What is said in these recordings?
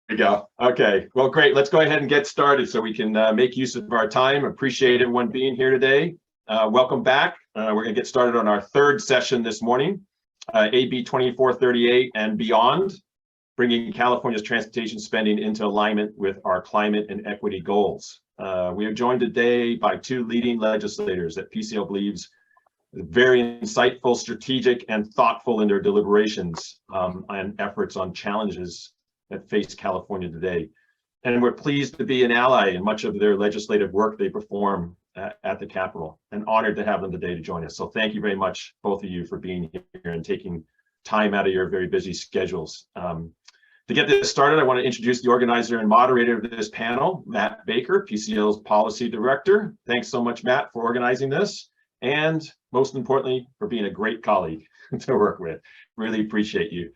we go. Okay, well, great. Let's go ahead and get started so we can make use of our time. Appreciate everyone being here today. Welcome back. We're going to get started on our third session this morning, AB 2438 and beyond, bringing California's transportation spending into alignment with our climate and equity goals. We are joined today by two leading legislators that PCL believes very insightful, strategic, and thoughtful in their deliberations and efforts on challenges that face California today. And we're pleased to be an ally in much of their legislative work they perform at the Capitol, and honored to have them today to join us. So thank you very much, both of you, for being here and taking time out of your very busy schedules. To get this started, I want to introduce the organizer and moderator of this panel, Matt Baker, PCL's Policy Director. Thanks so much, Matt, for organizing this, and most importantly, for being a great colleague to work with. Really appreciate you.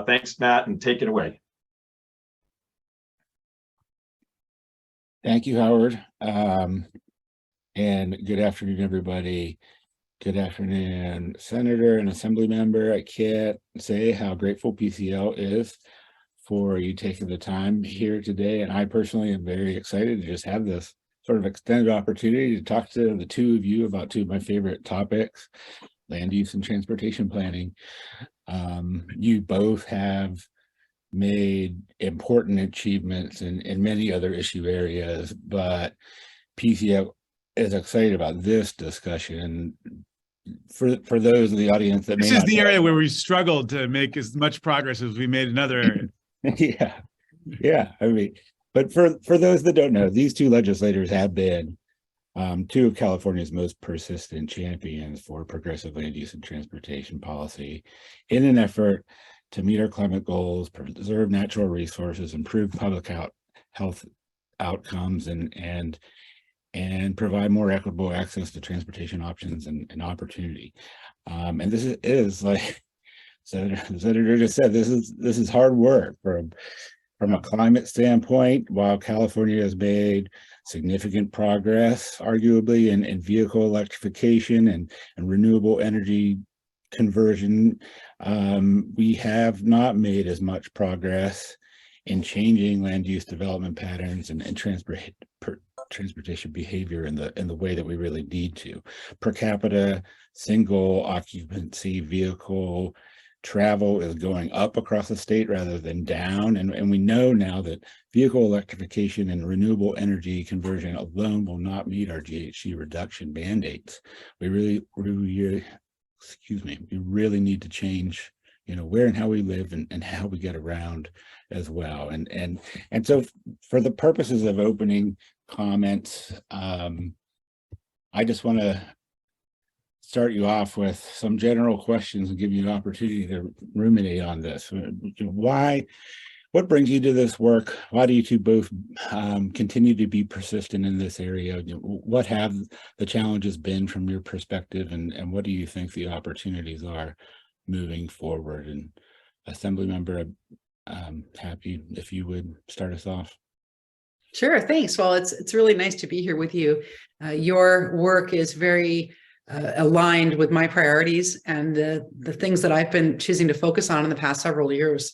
Thanks, Matt, and take it away. Thank you, Howard. And good afternoon, everybody. Good afternoon, Senator and Assembly Member. I can't say how grateful PCL is for you taking the time here today. And I personally am very excited to just have this sort of extended opportunity to talk to the two of you about two of my favorite topics, land use and transportation planning. You both have made important achievements in many other issue areas, but PCL is excited about this discussion. For those in the audience that this is the area where we struggled to make as much progress as we made in other areas. Yeah. I mean, but for those that don't know, these two legislators have been two of California's most persistent champions for progressive land use and transportation policy in an effort to meet our climate goals, preserve natural resources, improve public health outcomes, and provide more equitable access to transportation options and opportunity. And this is like Senator just said, this is hard work from a climate standpoint. While California has made significant progress, arguably, in vehicle electrification and renewable energy conversion, we have not made as much progress in changing land use development patterns and transportation behavior in the way that we really need to. Per capita single occupancy vehicle travel is going up across the state rather than down, and we know now that vehicle electrification and renewable energy conversion alone will not meet our GHG reduction mandates. We really need to change, where and how we live and how we get around as well. And so for the purposes of opening comments, I just want to start you off with some general questions and give you an opportunity to ruminate on this. What brings you to this work? Why do you two both continue to be persistent in this area? What have the challenges been from your perspective, and what do you think the opportunities are moving forward? And Assembly Member, I'm happy if you would start us off. Sure, thanks. Well, it's really nice to be here with you. Your work is very aligned with my priorities and the things that I've been choosing to focus on in the past several years.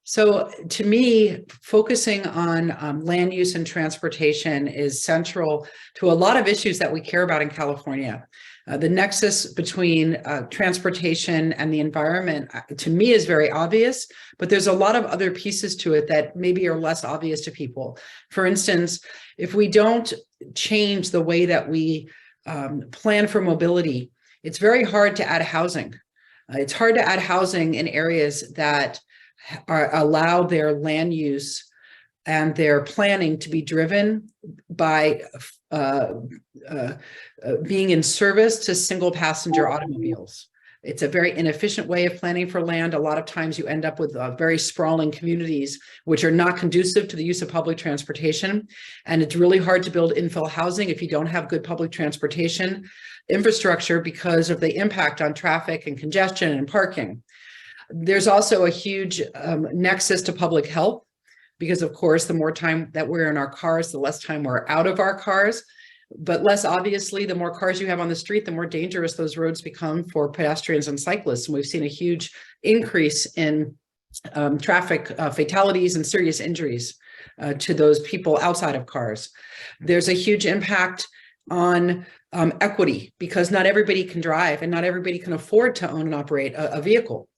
So to me, focusing on land use and transportation is central to a lot of issues that we care about in California. The nexus between transportation and the environment, to me, is very obvious, but there's a lot of other pieces to it that maybe are less obvious to people. For instance, if we don't change the way that we plan for mobility, it's very hard to add housing. It's hard to add housing in areas that allow their land use and their planning to be driven by being in service to single passenger automobiles. It's a very inefficient way of planning for land. A lot of times you end up with very sprawling communities, which are not conducive to the use of public transportation. And it's really hard to build infill housing if you don't have good public transportation infrastructure because of the impact on traffic and congestion and parking. There's also a huge nexus to public health, because of course, the more time that we're in our cars, the less time we're out of our cars. But less obviously, the more cars you have on the street, the more dangerous those roads become for pedestrians and cyclists. And we've seen a huge increase in traffic fatalities and serious injuries to those people outside of cars. There's a huge impact on equity, because not everybody can drive and not everybody can afford to own and operate a vehicle.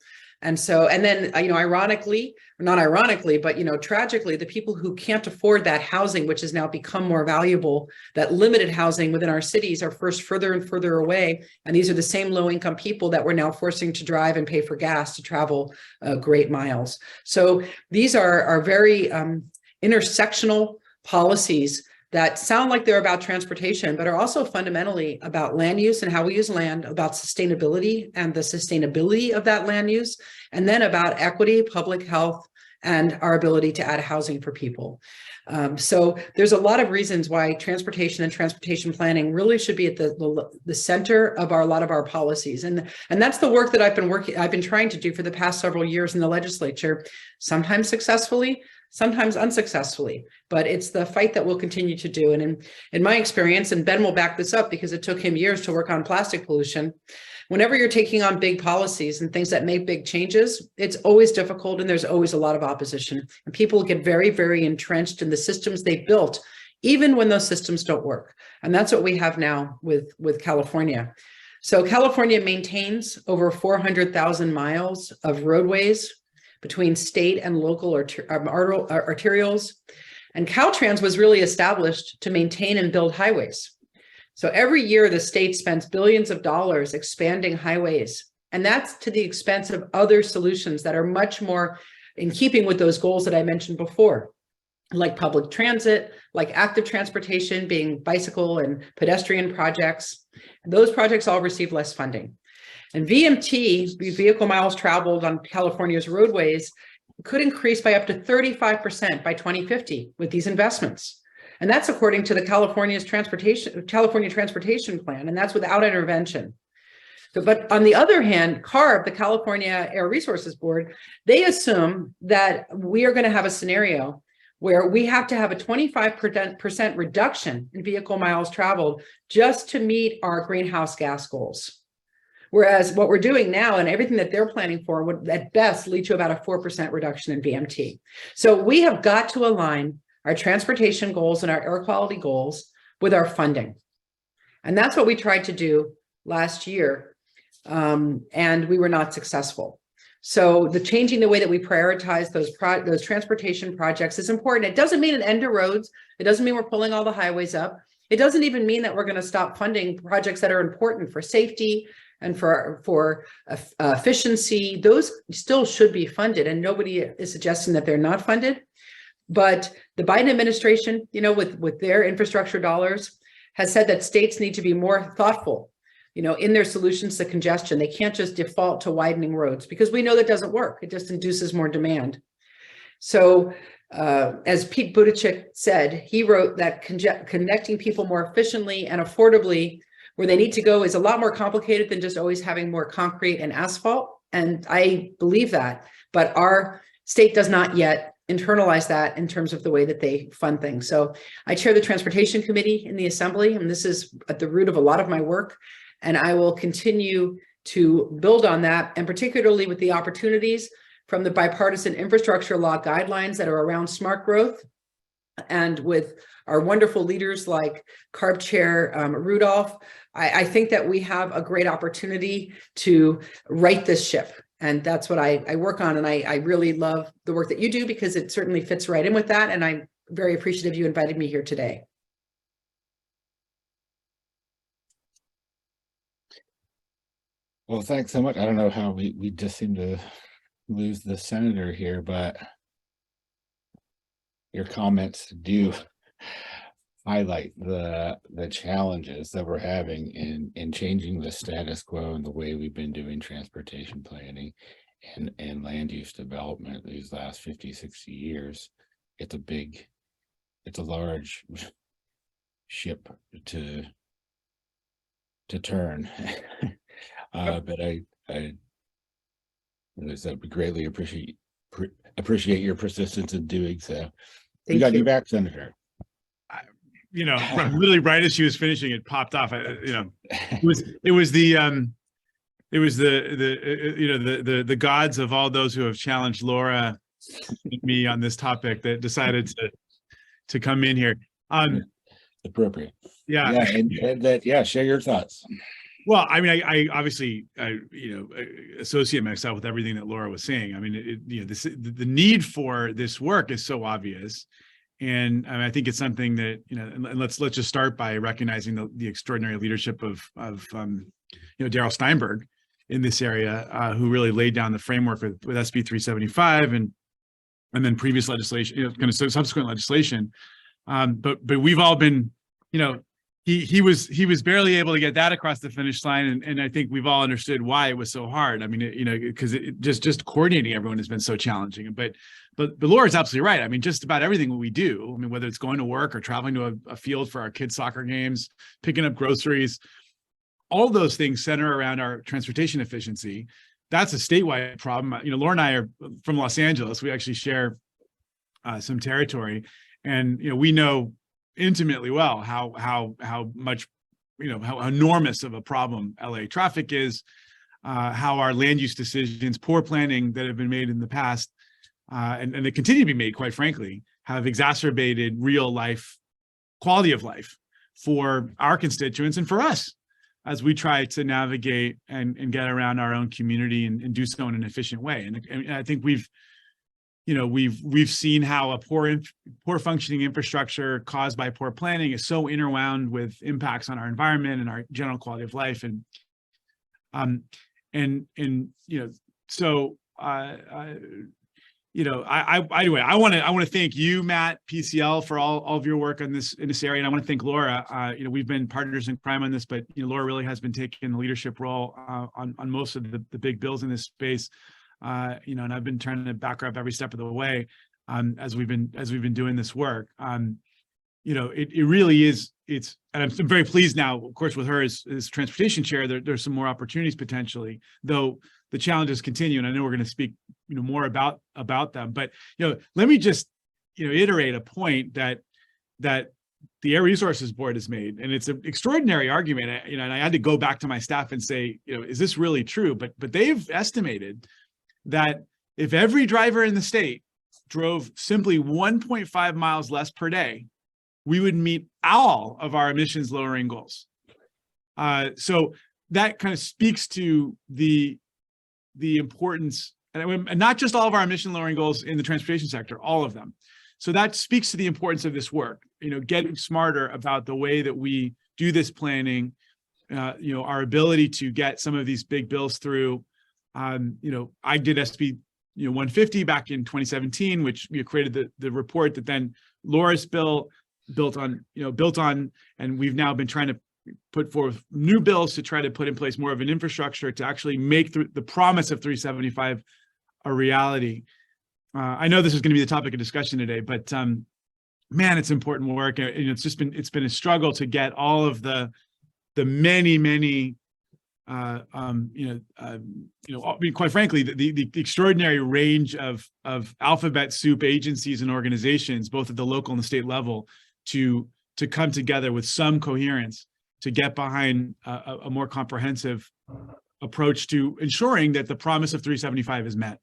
And so, and then, ironically, not ironically, but, tragically, the people who can't afford that housing, which has now become more valuable, that limited housing within our cities, are first further and further away. And these are the same low income people that we're now forcing to drive and pay for gas to travel great miles. So these are very intersectional policies that sound like they're about transportation, but are also fundamentally about land use and how we use land, about sustainability and the sustainability of that land use, and then about equity, public health, and our ability to add housing for people. So there's a lot of reasons why transportation and transportation planning really should be at the center of a lot of our policies. And that's the work that I've been trying to do for the past several years in the legislature, sometimes successfully, sometimes unsuccessfully, but it's the fight that we'll continue to do. And in my experience, and Ben will back this up because it took him years to work on plastic pollution, whenever you're taking on big policies and things that make big changes, it's always difficult and there's always a lot of opposition. And people get very, very entrenched in the systems they've built, even when those systems don't work. And that's what we have now with California. So California maintains over 400,000 miles of roadways between state and local arterials. And Caltrans was really established to maintain and build highways. So every year the state spends billions of dollars expanding highways. And that's to the expense of other solutions that are much more in keeping with those goals that I mentioned before, like public transit, like active transportation being bicycle and pedestrian projects. Those projects all receive less funding. And VMT, vehicle miles traveled on California's roadways, could increase by up to 35% by 2050 with these investments. And that's according to the California Transportation Plan, and that's without intervention. So, but on the other hand, CARB, the California Air Resources Board, they assume that we are going to have a scenario where we have to have a 25% reduction in vehicle miles traveled just to meet our greenhouse gas goals. Whereas what we're doing now and everything that they're planning for would at best lead to about a 4% reduction in VMT. So we have got to align our transportation goals and our air quality goals with our funding. And that's what we tried to do last year. And we were not successful. So the changing the way that we prioritize those transportation projects is important. It doesn't mean an end to roads. It doesn't mean we're pulling all the highways up. It doesn't even mean that we're going to stop funding projects that are important for safety and for efficiency. Those still should be funded, and nobody is suggesting that they're not funded. But the Biden administration, with their infrastructure dollars, has said that states need to be more thoughtful, in their solutions to congestion. They can't just default to widening roads, because we know that doesn't work. It just induces more demand. So as Pete Buttigieg said, he wrote that connecting people more efficiently and affordably where they need to go is a lot more complicated than just always having more concrete and asphalt. And I believe that, but our state does not yet internalize that in terms of the way that they fund things. So I chair the Transportation Committee in the Assembly, and this is at the root of a lot of my work. And I will continue to build on that, and particularly with the opportunities from the bipartisan infrastructure law guidelines that are around smart growth, and with our wonderful leaders like CARB Chair Rudolph. I think that we have a great opportunity to right this ship. And that's what I work on. And I really love the work that you do, because it certainly fits right in with that. And I'm very appreciative you invited me here today. Well, thanks so much. I don't know how we just seem to lose the senator here, but your comments do highlight the challenges that we're having in changing the status quo and the way we've been doing transportation planning and land use development these last 50, 60 years. It's a large ship to turn. But I greatly appreciate your persistence in doing so. We got you back, Senator. Literally right as she was finishing, it popped off. It was it was the gods of all those who have challenged Laura and me on this topic that decided to come in here. Appropriate. Yeah. Share your thoughts. Well, I mean, I obviously, associate myself with everything that Laura was saying. I mean, the need for this work is so obvious. And I think it's something that, and let's just start by recognizing the extraordinary leadership of Darrell Steinberg in this area, who really laid down the framework with SB 375 and then previous legislation, kind of subsequent legislation. But we've all been, he was barely able to get that across the finish line, and I think we've all understood why it was so hard. I mean, because it just coordinating everyone has been so challenging. But Laura's absolutely right. I mean, just about everything we do, I mean, whether it's going to work or traveling to a field for our kids' soccer games, picking up groceries, all those things center around our transportation efficiency. That's a statewide problem. Laura and I are from Los Angeles. We actually share some territory, and we know intimately well how much how enormous of a problem LA traffic is, how our land use decisions, poor planning that have been made in the past, and they continue to be made, quite frankly, have exacerbated real life quality of life for our constituents and for us as we try to navigate and get around our own community and do so in an efficient way. And I think we've seen how a poor functioning infrastructure caused by poor planning is so interwound with impacts on our environment and our general quality of life. Anyway, I want to thank you, Matt, PCL, for all of your work in this area, and I want to thank Laura. We've been partners in crime on this, but Laura really has been taking the leadership role on most of the big bills in this space. And I've been trying to back her up every step of the way as we've been doing this work. It really is. And I'm very pleased now, of course, with her as transportation chair. There's some more opportunities potentially, though the challenges continue, and I know we're going to speak more about them. But let me just iterate a point that the Air Resources Board has made, and it's an extraordinary argument. And I had to go back to my staff and say, is this really true? But they've estimated that if every driver in the state drove simply 1.5 miles less per day, we would meet all of our emissions lowering goals. So that kind of speaks to the importance, and not just all of our emission lowering goals in the transportation sector, all of them. So that speaks to the importance of this work, getting smarter about the way that we do this planning, our ability to get some of these big bills through. I did SB 150 back in 2017, which created the report that then Laura's bill built on, and we've now been trying to put forth new bills to try to put in place more of an infrastructure to actually make the promise of 375 a reality. I know this is going to be the topic of discussion today, but man, it's important work. And it's been a struggle to get all of the many quite frankly, the extraordinary range of alphabet soup agencies and organizations, both at the local and the state level, to come together with some coherence to get behind a more comprehensive approach to ensuring that the promise of 375 is met.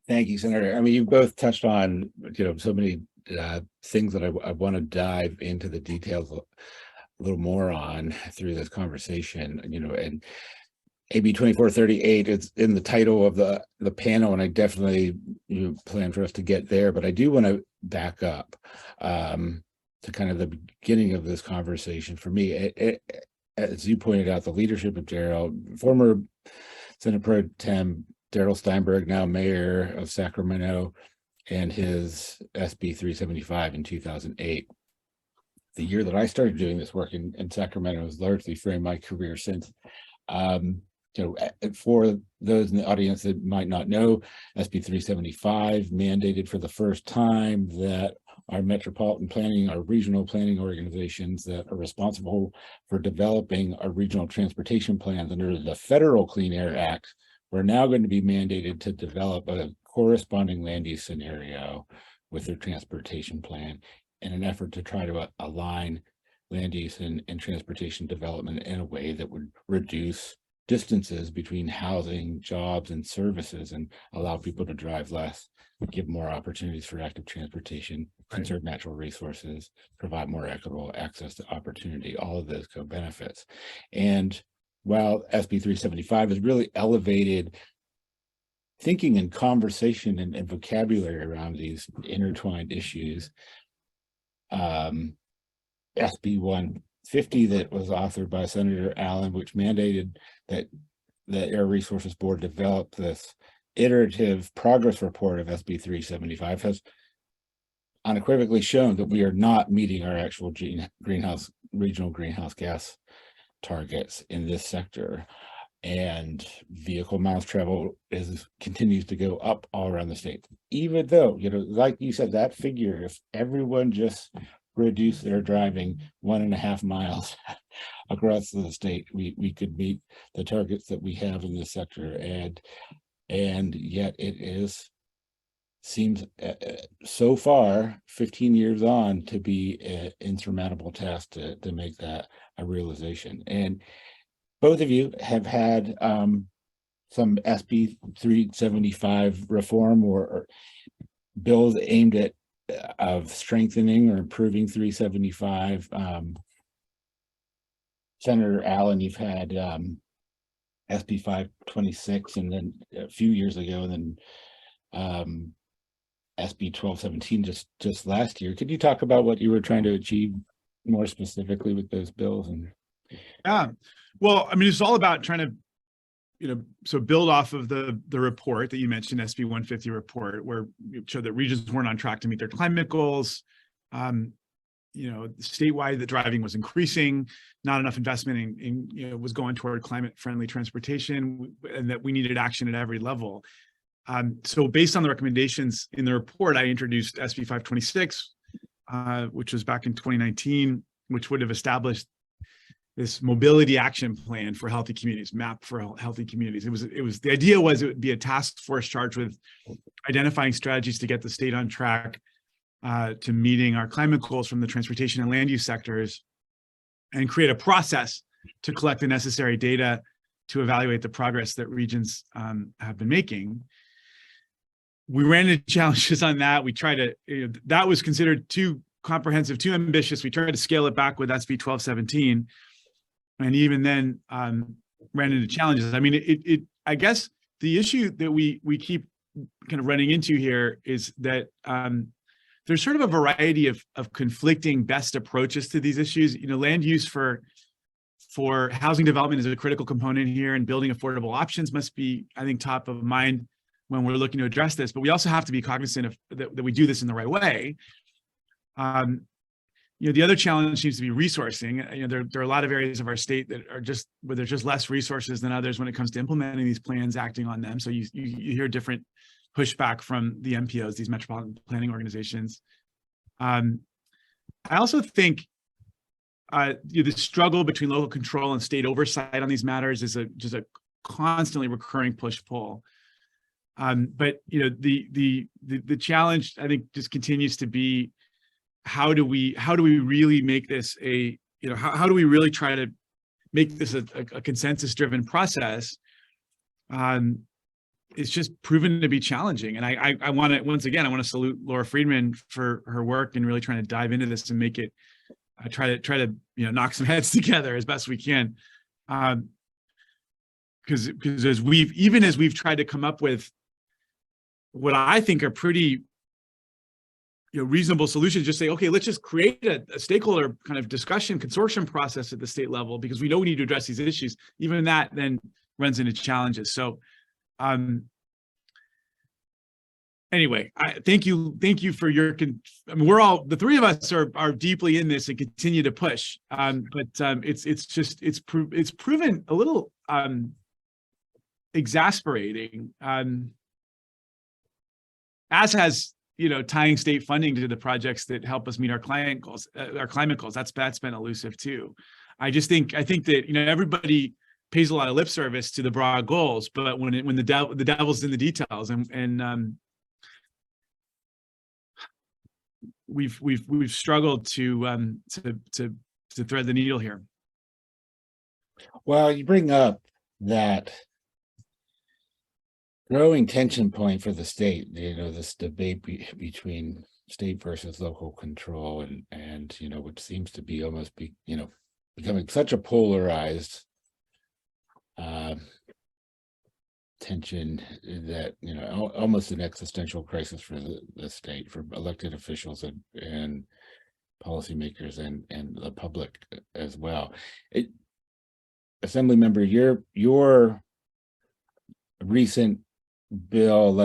Thank you, Senator. I mean, you both touched on so many things that I want to dive into the details a little more on through this conversation. And AB 2438 is in the title of the panel, and I definitely plan for us to get there. But I do want to back up to kind of the beginning of this conversation. For me, as you pointed out, the leadership of Darrell, former Senate Pro Tem Darrell Steinberg, now mayor of Sacramento, and his SB 375 in 2008. The year that I started doing this work in Sacramento has largely framed my career since. For those in the audience that might not know, SB 375 mandated for the first time that our metropolitan planning, our regional planning organizations that are responsible for developing our regional transportation plans under the Federal Clean Air Act were now going to be mandated to develop a corresponding land use scenario with their transportation plan in an effort to try to align land use and transportation development in a way that would reduce distances between housing, jobs, and services, and allow people to drive less, give more opportunities for active transportation, conserve natural resources, provide more equitable access to opportunity, all of those co-benefits. And while SB 375 has really elevated thinking and conversation and vocabulary around these intertwined issues, SB 150 that was authored by Senator Allen, which mandated that the Air Resources Board develop this iterative progress report of SB 375, has unequivocally shown that we are not meeting our actual regional greenhouse gas targets in this sector. And vehicle miles travel continues to go up all around the state, even though, like you said, that figure, if everyone just reduced their driving 1.5 miles across the state, we could meet the targets that we have in this sector. And yet it seems so far, 15 years on, to be an insurmountable task to make that a realization. And both of you have had some SB 375 reform or bills aimed at of strengthening or improving 375. Senator Allen, you've had SB 526, and then a few years ago, and then SB 1217 just last year. Could you talk about what you were trying to achieve more specifically with those bills? And yeah, well, I mean, it's all about trying to, so build off of the report that you mentioned, SB 150 report, where it showed that regions weren't on track to meet their climate goals. Statewide, the driving was increasing, not enough investment was going toward climate-friendly transportation, and that we needed action at every level. So based on the recommendations in the report, I introduced SB 526, which was back in 2019, which would have established this mobility action plan for healthy communities, map for healthy communities. The idea was it would be a task force charged with identifying strategies to get the state on track to meeting our climate goals from the transportation and land use sectors, and create a process to collect the necessary data to evaluate the progress that regions have been making. We ran into challenges on that. We tried to, that was considered too comprehensive, too ambitious. We tried to scale it back with SB 1217. And even then ran into challenges. I mean, I guess the issue that we keep kind of running into here is that there's sort of a variety of conflicting best approaches to these issues. Land use for housing development is a critical component here, and building affordable options must be, I think, top of mind when we're looking to address this. But we also have to be cognizant of that we do this in the right way. The other challenge seems to be resourcing. There are a lot of areas of our state that are where there's just less resources than others when it comes to implementing these plans, acting on them. So you hear different pushback from the MPOs, these metropolitan planning organizations. I also think the struggle between local control and state oversight on these matters is just a constantly recurring push-pull. But the challenge, I think, just continues to be, how do we really make this how do we really try to make this a consensus-driven process? It's just proven to be challenging. And I want to salute Laura Friedman for her work and really trying to dive into this and make it, try to knock some heads together as best we can. Because as we've tried to come up with what I think are pretty reasonable solutions, just say, okay, let's just create a stakeholder kind of discussion consortium process at the state level, because we know we need to address these issues. Even that then runs into challenges. So anyway, thank you for your, the three of us are deeply in this and continue to push. But it's proven a little exasperating, as has tying state funding to the projects that help us meet our climate goals. That's been elusive too. I think that everybody pays a lot of lip service to the broad goals, but when the devil's in the details, and we've struggled to to thread the needle here? Well, you bring up that growing tension point for the state, this debate between state versus local control, and which seems to be almost becoming such a polarized tension that almost an existential crisis for the state, for elected officials and policymakers and the public as well. Assemblymember, your recent bill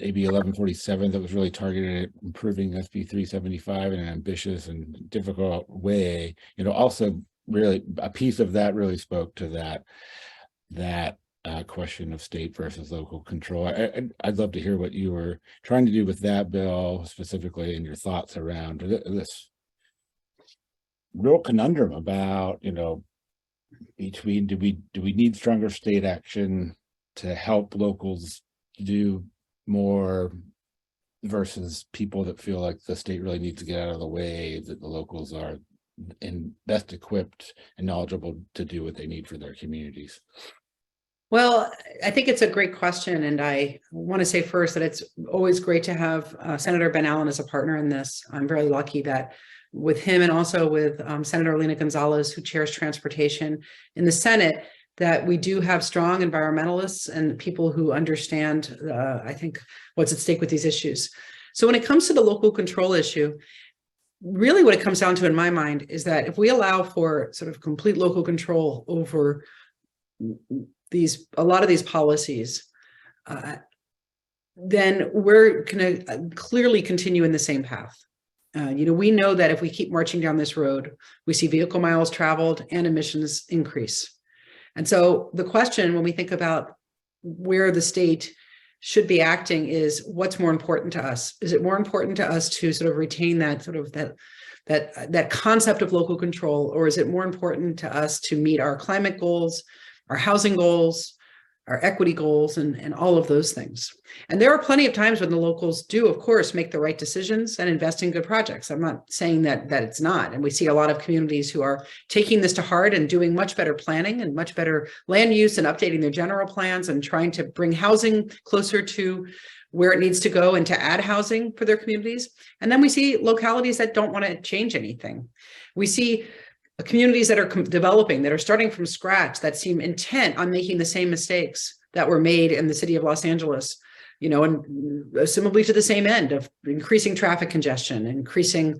AB 1147 that was really targeted at improving SB 375 in an ambitious and difficult way, also really a piece of that really spoke to that question of state versus local control. I'd love to hear what you were trying to do with that bill specifically, and your thoughts around this real conundrum about, between do we need stronger state action to help locals do more versus people that feel like the state really needs to get out of the way, that the locals are best equipped and knowledgeable to do what they need for their communities? Well, I think it's a great question. And I want to say first that it's always great to have Senator Ben Allen as a partner in this. I'm very lucky that with him and also with Senator Lena Gonzalez, who chairs transportation in the Senate, that we do have strong environmentalists and people who understand, I think, what's at stake with these issues. So when it comes to the local control issue, really what it comes down to in my mind is that if we allow for sort of complete local control over a lot of these policies, then we're going to clearly continue in the same path. We know that if we keep marching down this road, we see vehicle miles traveled and emissions increase. And so the question when we think about where the state should be acting is, what's more important to us? Is it more important to us to sort of retain that concept of local control, or is it more important to us to meet our climate goals, our housing goals, our equity goals, and all of those things? And there are plenty of times when the locals do, of course, make the right decisions and invest in good projects. I'm not saying that it's not. And we see a lot of communities who are taking this to heart and doing much better planning and much better land use and updating their general plans and trying to bring housing closer to where it needs to go and to add housing for their communities. And then we see localities that don't want to change anything. We see communities that are developing, that are starting from scratch, that seem intent on making the same mistakes that were made in the city of Los Angeles, and similarly to the same end of increasing traffic congestion, increasing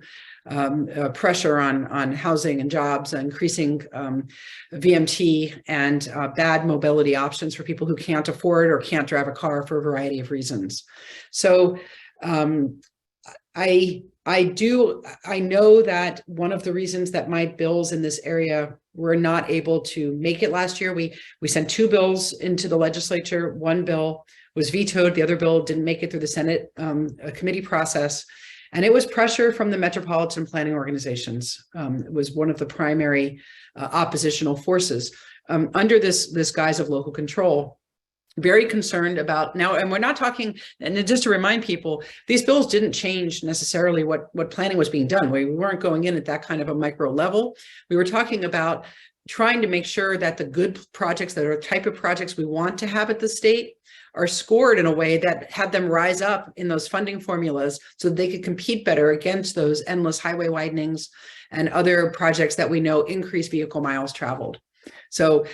pressure on housing and jobs, increasing VMT and bad mobility options for people who can't afford or can't drive a car for a variety of reasons. So I know that one of the reasons that my bills in this area were not able to make it last year, we sent 2 bills into the legislature. One bill was vetoed. The other bill didn't make it through the Senate committee process. And it was pressure from the metropolitan planning organizations. It was one of the primary oppositional forces under this guise of local control. Very concerned about now, and we're not talking, and just to remind people, these bills didn't change necessarily what planning was being done. We weren't going in at that kind of a micro level. We were talking about trying to make sure that the good projects that are the type of projects we want to have at the state are scored in a way that had them rise up in those funding formulas so that they could compete better against those endless highway widenings and other projects that we know increase vehicle miles traveled. So,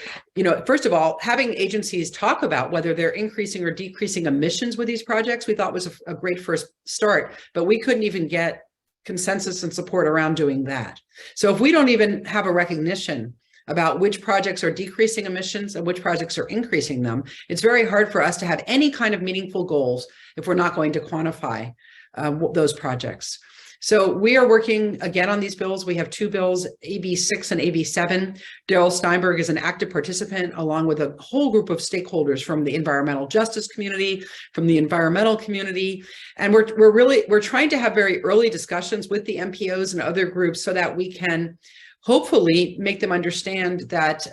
first of all, having agencies talk about whether they're increasing or decreasing emissions with these projects, we thought was a great first start, but we couldn't even get consensus and support around doing that. So if we don't even have a recognition about which projects are decreasing emissions and which projects are increasing them, it's very hard for us to have any kind of meaningful goals if we're not going to quantify those projects. So we are working again on these bills. We have 2 bills, AB 6 and AB 7. Daryl Steinberg is an active participant along with a whole group of stakeholders from the environmental justice community, from the environmental community. And we're trying to have very early discussions with the MPOs and other groups so that we can hopefully make them understand that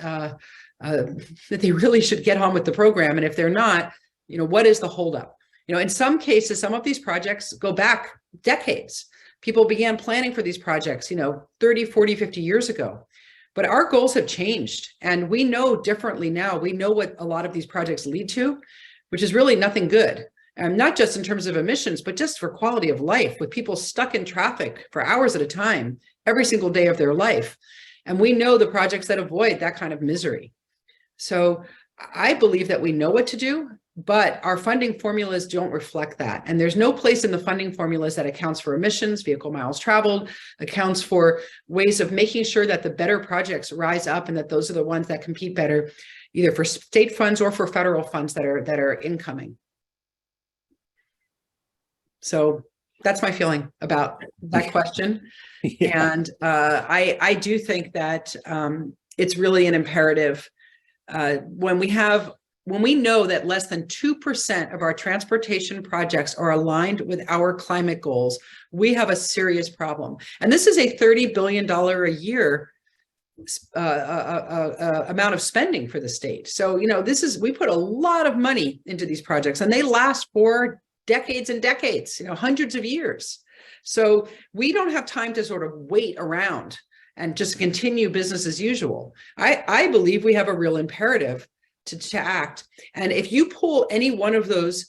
they really should get on with the program. And if they're not, what is the holdup? In some cases, some of these projects go back decades. People began planning for these projects, 30, 40, 50 years ago. But our goals have changed, and we know differently now. We know what a lot of these projects lead to, which is really nothing good. And not just in terms of emissions, but just for quality of life, with people stuck in traffic for hours at a time, every single day of their life. And we know the projects that avoid that kind of misery. So I believe that we know what to do, but our funding formulas don't reflect that. And there's no place in the funding formulas that accounts for emissions, vehicle miles traveled, accounts for ways of making sure that the better projects rise up and that those are the ones that compete better, either for state funds or for federal funds that are incoming. So that's my feeling about that question. Yeah. And I do think that it's really an imperative when we know that less than 2% of our transportation projects are aligned with our climate goals, we have a serious problem. And this is a $30 billion a year amount of spending for the state. So, we put a lot of money into these projects, and they last for decades and decades, hundreds of years. So we don't have time to sort of wait around and just continue business as usual. I believe we have a real imperative to act. And if you pull any one of those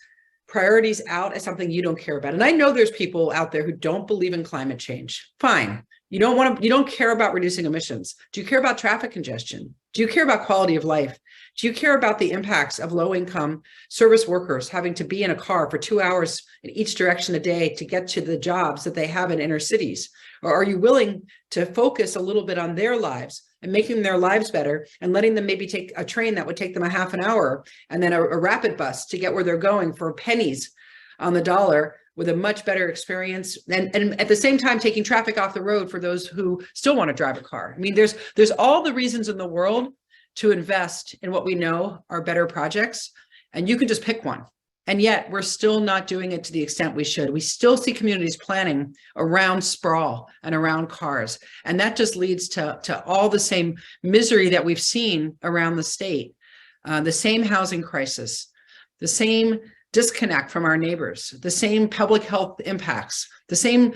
priorities out as something you don't care about, and I know there's people out there who don't believe in climate change, fine. You don't care about reducing emissions. Do you care about traffic congestion? Do you care about quality of life? Do you care about the impacts of low-income service workers having to be in a car for 2 hours in each direction a day to get to the jobs that they have in inner cities? Or are you willing to focus a little bit on their lives and making their lives better and letting them maybe take a train that would take them a half an hour and then a rapid bus to get where they're going for pennies on the dollar with a much better experience, and at the same time taking traffic off the road for those who still want to drive a car? I mean, there's all the reasons in the world to invest in what we know are better projects, and you could just pick one. And yet we're still not doing it to the extent we should. We still see communities planning around sprawl and around cars. And that just leads to all the same misery that we've seen around the state, the same housing crisis, the same disconnect from our neighbors, the same public health impacts, the same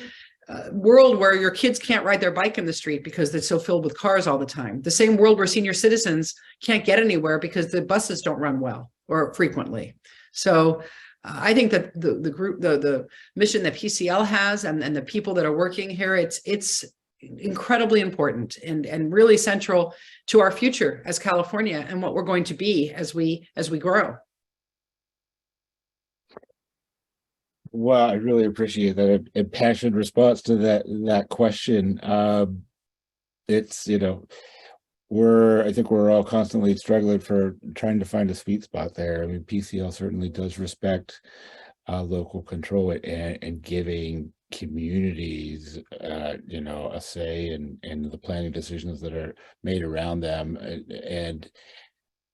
world where your kids can't ride their bike in the street because it's so filled with cars all the time, the same world where senior citizens can't get anywhere because the buses don't run well or frequently. So I think that the mission that PCL has and the people that are working here, it's incredibly important and really central to our future as California and what we're going to be as we grow. Well, I really appreciate that impassioned response to that question. It's, I think we're all constantly struggling for trying to find a sweet spot there. I mean, PCL certainly does respect local control and giving communities, a say in the planning decisions that are made around them.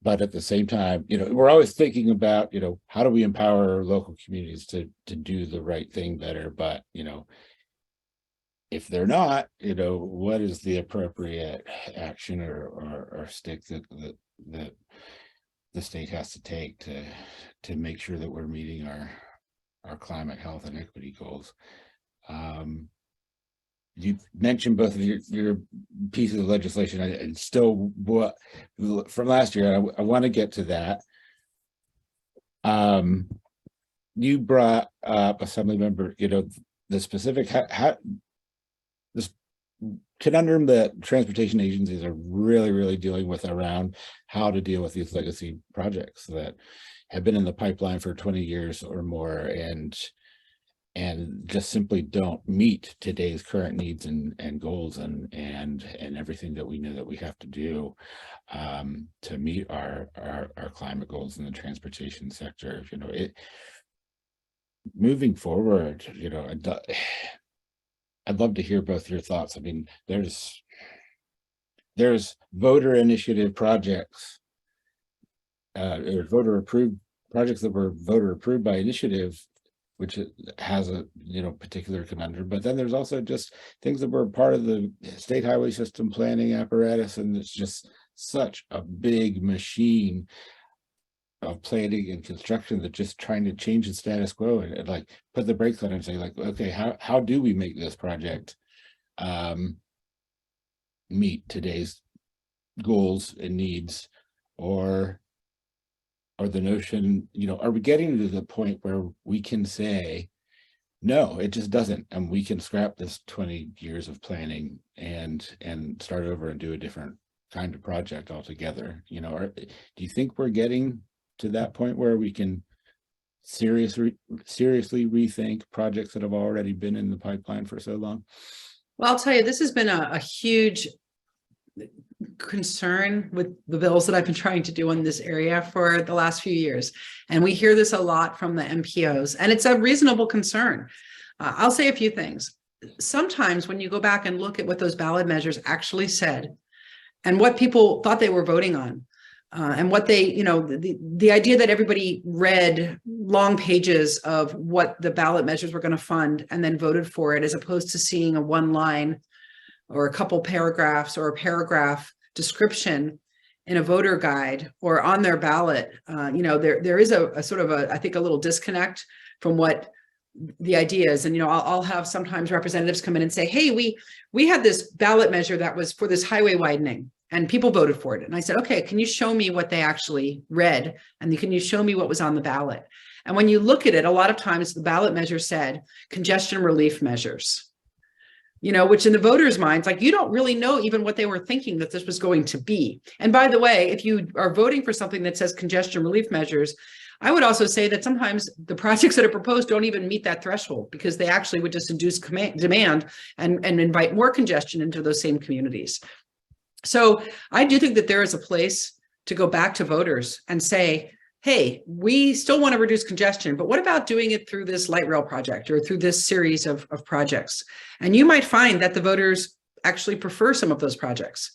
But at the same time, we're always thinking about, how do we empower local communities to do the right thing better? But, if they're not, what is the appropriate action or stick that the state has to take to make sure that we're meeting our climate, health, and equity goals? You mentioned both of your pieces of legislation, and still what from last year. I want to get to that. You brought up, Assemblymember, the specific this conundrum that transportation agencies are really dealing with around how to deal with these legacy projects that have been in the pipeline for 20 years or more and just simply don't meet today's current needs and goals and everything that we know that we have to do to meet our climate goals in the transportation sector. Moving forward, I'd love to hear both your thoughts. I mean, there's voter initiative projects or voter approved projects that were voter approved by initiative, which has a particular conundrum. But then there's also just things that were part of the state highway system planning apparatus, and it's just such a big machine. of planning and construction that just trying to change the status quo and like put the brakes on and say like, okay, how do we make this project meet today's goals and needs, or the notion, are we getting to the point where we can say, no, it just doesn't, and we can scrap this 20 years of planning and start over and do a different kind of project altogether? Do you think we're getting to that point where we can seriously rethink projects that have already been in the pipeline for so long? Well, I'll tell you, this has been a huge concern with the bills that I've been trying to do in this area for the last few years. And we hear this a lot from the MPOs, and it's a reasonable concern. I'll say a few things. Sometimes when you go back and look at what those ballot measures actually said and what people thought they were voting on, and what they, the idea that everybody read long pages of what the ballot measures were going to fund and then voted for it, as opposed to seeing a one line or a couple paragraphs or a paragraph description in a voter guide or on their ballot. There is a sort of I think a little disconnect from what the idea is. And, I'll have sometimes representatives come in and say, hey, we had this ballot measure that was for this highway widening and people voted for it. And I said, okay, can you show me what they actually read? And can you show me what was on the ballot? And when you look at it, a lot of times the ballot measure said congestion relief measures, which in the voters' minds, like, you don't really know even what they were thinking that this was going to be. And by the way, if you are voting for something that says congestion relief measures, I would also say that sometimes the projects that are proposed don't even meet that threshold, because they actually would just induce demand and invite more congestion into those same communities. So I do think that there is a place to go back to voters and say, hey, we still want to reduce congestion, but what about doing it through this light rail project or through this series of projects? And you might find that the voters actually prefer some of those projects.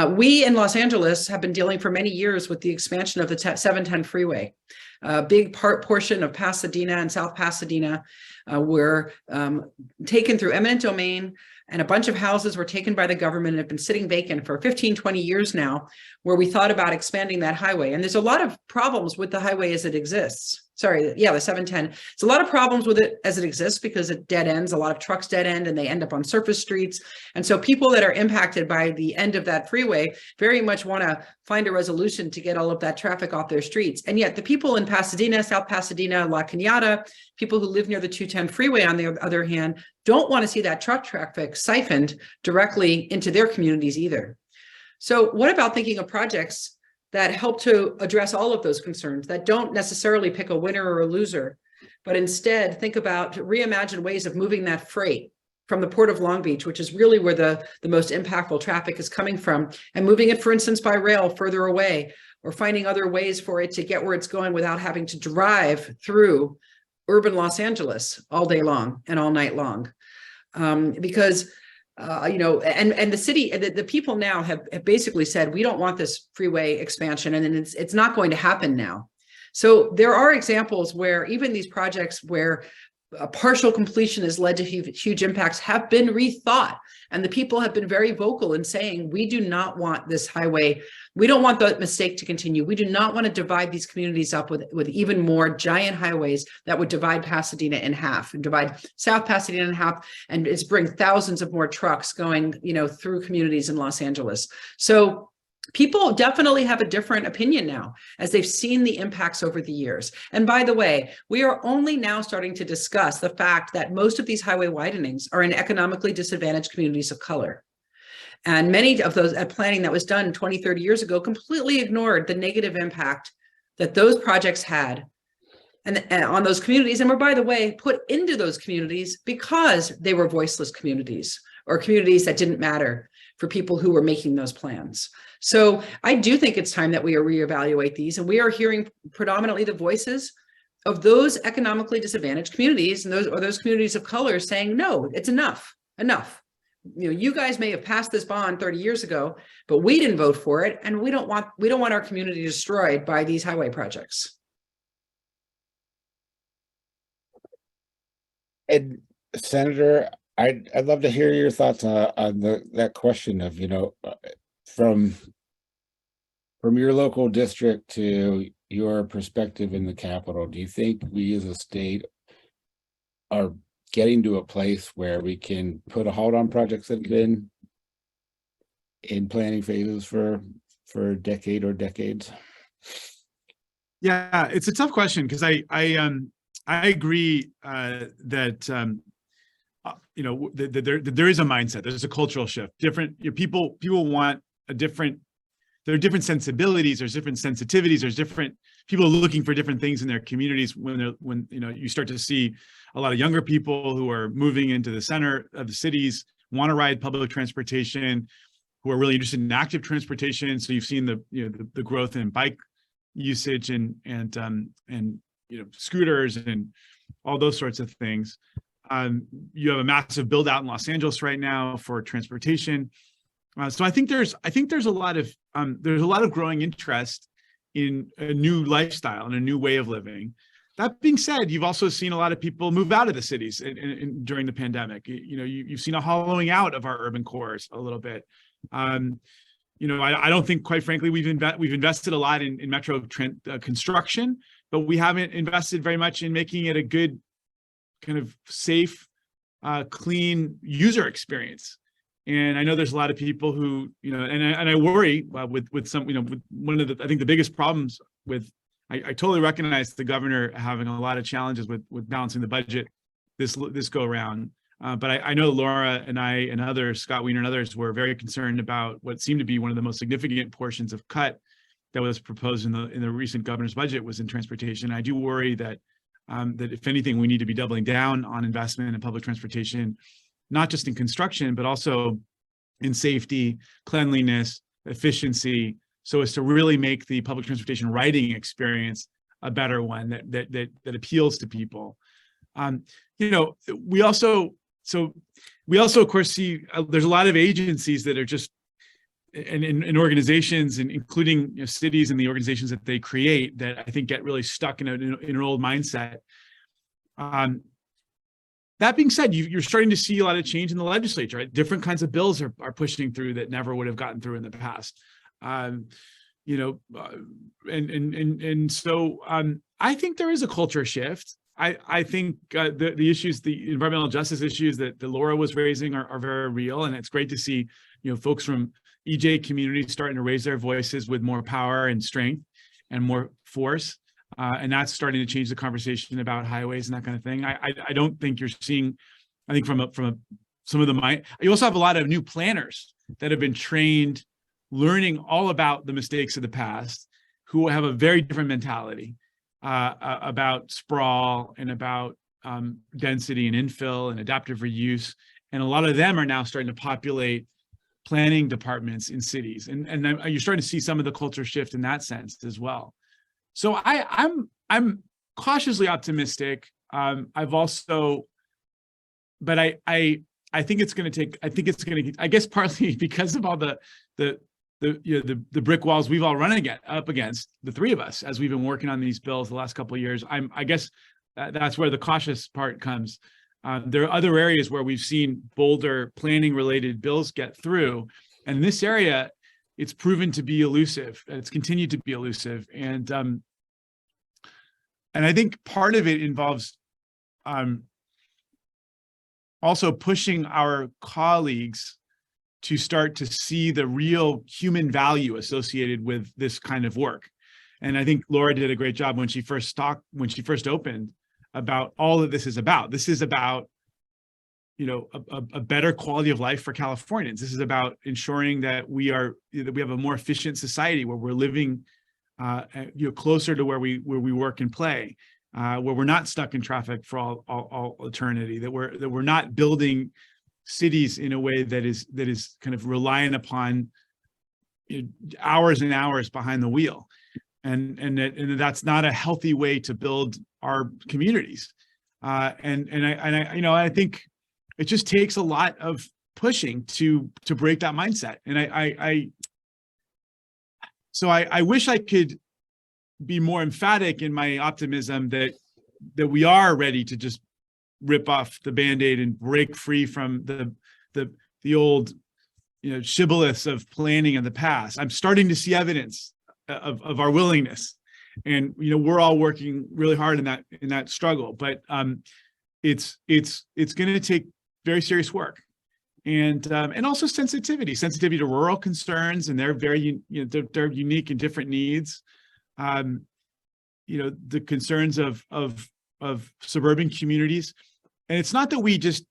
We in Los Angeles have been dealing for many years with the expansion of the 710 freeway. A big portion of Pasadena and South Pasadena were taken through eminent domain, and a bunch of houses were taken by the government and have been sitting vacant for 15, 20 years now, where we thought about expanding that highway. And there's a lot of problems with the highway as it exists. Sorry, yeah, the 710. There's a lot of problems with it as it exists because it dead ends. A lot of trucks dead end and they end up on surface streets. And so people that are impacted by the end of that freeway very much want to find a resolution to get all of that traffic off their streets. And yet the people in Pasadena, South Pasadena, La Cañada, people who live near the 210 freeway, on the other hand, don't want to see that truck traffic siphoned directly into their communities either. So what about thinking of projects that help to address all of those concerns, that don't necessarily pick a winner or a loser, but instead think about, reimagine ways of moving that freight from the Port of Long Beach, which is really where the most impactful traffic is coming from, and moving it, for instance, by rail further away, or finding other ways for it to get where it's going without having to drive through urban Los Angeles all day long and all night long. Because and the city, the people now have basically said, we don't want this freeway expansion, and it's not going to happen now. So there are examples where even these projects where a partial completion has led to huge impacts have been rethought. And the people have been very vocal in saying, we do not want this highway. We don't want the mistake to continue. We do not want to divide these communities up with even more giant highways that would divide Pasadena in half and divide South Pasadena in half, and it's bring thousands of more trucks going, through communities in Los Angeles. So people definitely have a different opinion now as they've seen the impacts over the years. And by the way, we are only now starting to discuss the fact that most of these highway widenings are in economically disadvantaged communities of color. And many of those planning that was done 20, 30 years ago completely ignored the negative impact that those projects had and on those communities, and were, by the way, put into those communities because they were voiceless communities or communities that didn't matter for people who were making those plans. So I do think it's time that we reevaluate these, and we are hearing predominantly the voices of those economically disadvantaged communities and those communities of color saying, no, it's enough. You guys may have passed this bond 30 years ago, but we didn't vote for it, and we don't want our community destroyed by these highway projects. And Senator, I'd love to hear your thoughts on that question of, from your local district to your perspective in the capital, do you think we as a state are getting to a place where we can put a halt on projects that have been in planning phases for a decade or decades? Yeah, it's a tough question because I agree that there is a mindset. There's a cultural shift. Different people want a different. There are different sensibilities. There's different sensitivities. There's different people looking for different things in their communities. When you start to see a lot of younger people who are moving into the center of the cities, want to ride public transportation, who are really interested in active transportation. So you've seen the growth in bike usage and scooters and all those sorts of things. You have a massive build out in Los Angeles right now for transportation. So I think there's a lot of growing interest in a new lifestyle and a new way of living. That being said, you've also seen a lot of people move out of the cities during the pandemic. You've seen a hollowing out of our urban cores a little bit. I don't think, quite frankly, we've invested a lot in metro construction, but we haven't invested very much in making it a good kind of safe, clean user experience. And I know there's a lot of people who, and I worry with some, with one of I think the biggest problems with, I totally recognize the governor having a lot of challenges with balancing the budget this go around. But I know Laura and I and others, Scott Wiener and others, were very concerned about what seemed to be one of the most significant portions of cut that was proposed in the recent governor's budget was in transportation. I do worry that if anything, we need to be doubling down on investment in public transportation, not just in construction, but also in safety, cleanliness, efficiency, so as to really make the public transportation riding experience a better one that appeals to people. We also, of course, see there's a lot of agencies that are just in organizations, and including cities and the organizations that they create, that I think get really stuck in an old mindset. That being said, you're starting to see a lot of change in the legislature. Right? Different kinds of bills are pushing through that never would have gotten through in the past. So I think there is a culture shift. I think the issues, the environmental justice issues that Laura was raising are very real, and it's great to see folks from EJ communities starting to raise their voices with more power and strength and more force. And that's starting to change the conversation about highways and that kind of thing. I don't think you're seeing, I think from some of the you also have a lot of new planners that have been trained learning all about the mistakes of the past, who have a very different mentality about sprawl and about density and infill and adaptive reuse. And a lot of them are now starting to populate planning departments in cities. And you're starting to see some of the culture shift in that sense as well. So I'm cautiously optimistic. I've also, but I think it's going to take. I think it's going to. I guess partly because of all the brick walls we've all run up against, the three of us, as we've been working on these bills the last couple of years. I guess that's where the cautious part comes. There are other areas where we've seen bolder planning related bills get through, and in this area, it's proven to be elusive. It's continued to be elusive, and I think part of it involves also pushing our colleagues to start to see the real human value associated with this kind of work. And I think Laura did a great job when she first opened about all that this is about. This is about a better quality of life for Californians. This is about ensuring that we have a more efficient society where we're living closer to where we work and play, where we're not stuck in traffic for all eternity, that we're not building cities in a way that is kind of reliant upon hours and hours behind the wheel, and that's not a healthy way to build our communities. I think it just takes a lot of pushing to break that mindset. And so I wish I could be more emphatic in my optimism that we are ready to just rip off the Band-Aid and break free from the old shibboleths of planning in the past. I'm starting to see evidence of our willingness, And we're all working really hard in that struggle, but it's going to take very serious work, and also sensitivity to rural concerns, and they're very they're unique and different needs. The concerns of suburban communities, and it's not that we just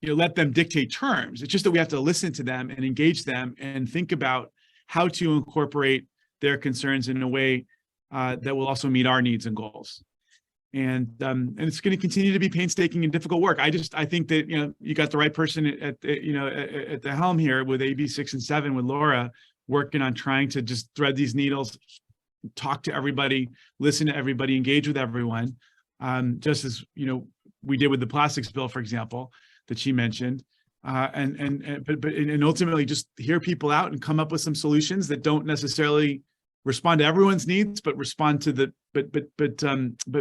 let them dictate terms. It's just that we have to listen to them and engage them and think about how to incorporate their concerns in a way that will also meet our needs and goals. And it's going to continue to be painstaking and difficult work. I think that you got the right person at the helm here with AB 6 and 7 with Laura, working on trying to just thread these needles, talk to everybody, listen to everybody, engage with everyone, just as we did with the plastics bill, for example, that she mentioned, and ultimately just hear people out and come up with some solutions that don't necessarily respond to everyone's needs, but respond to the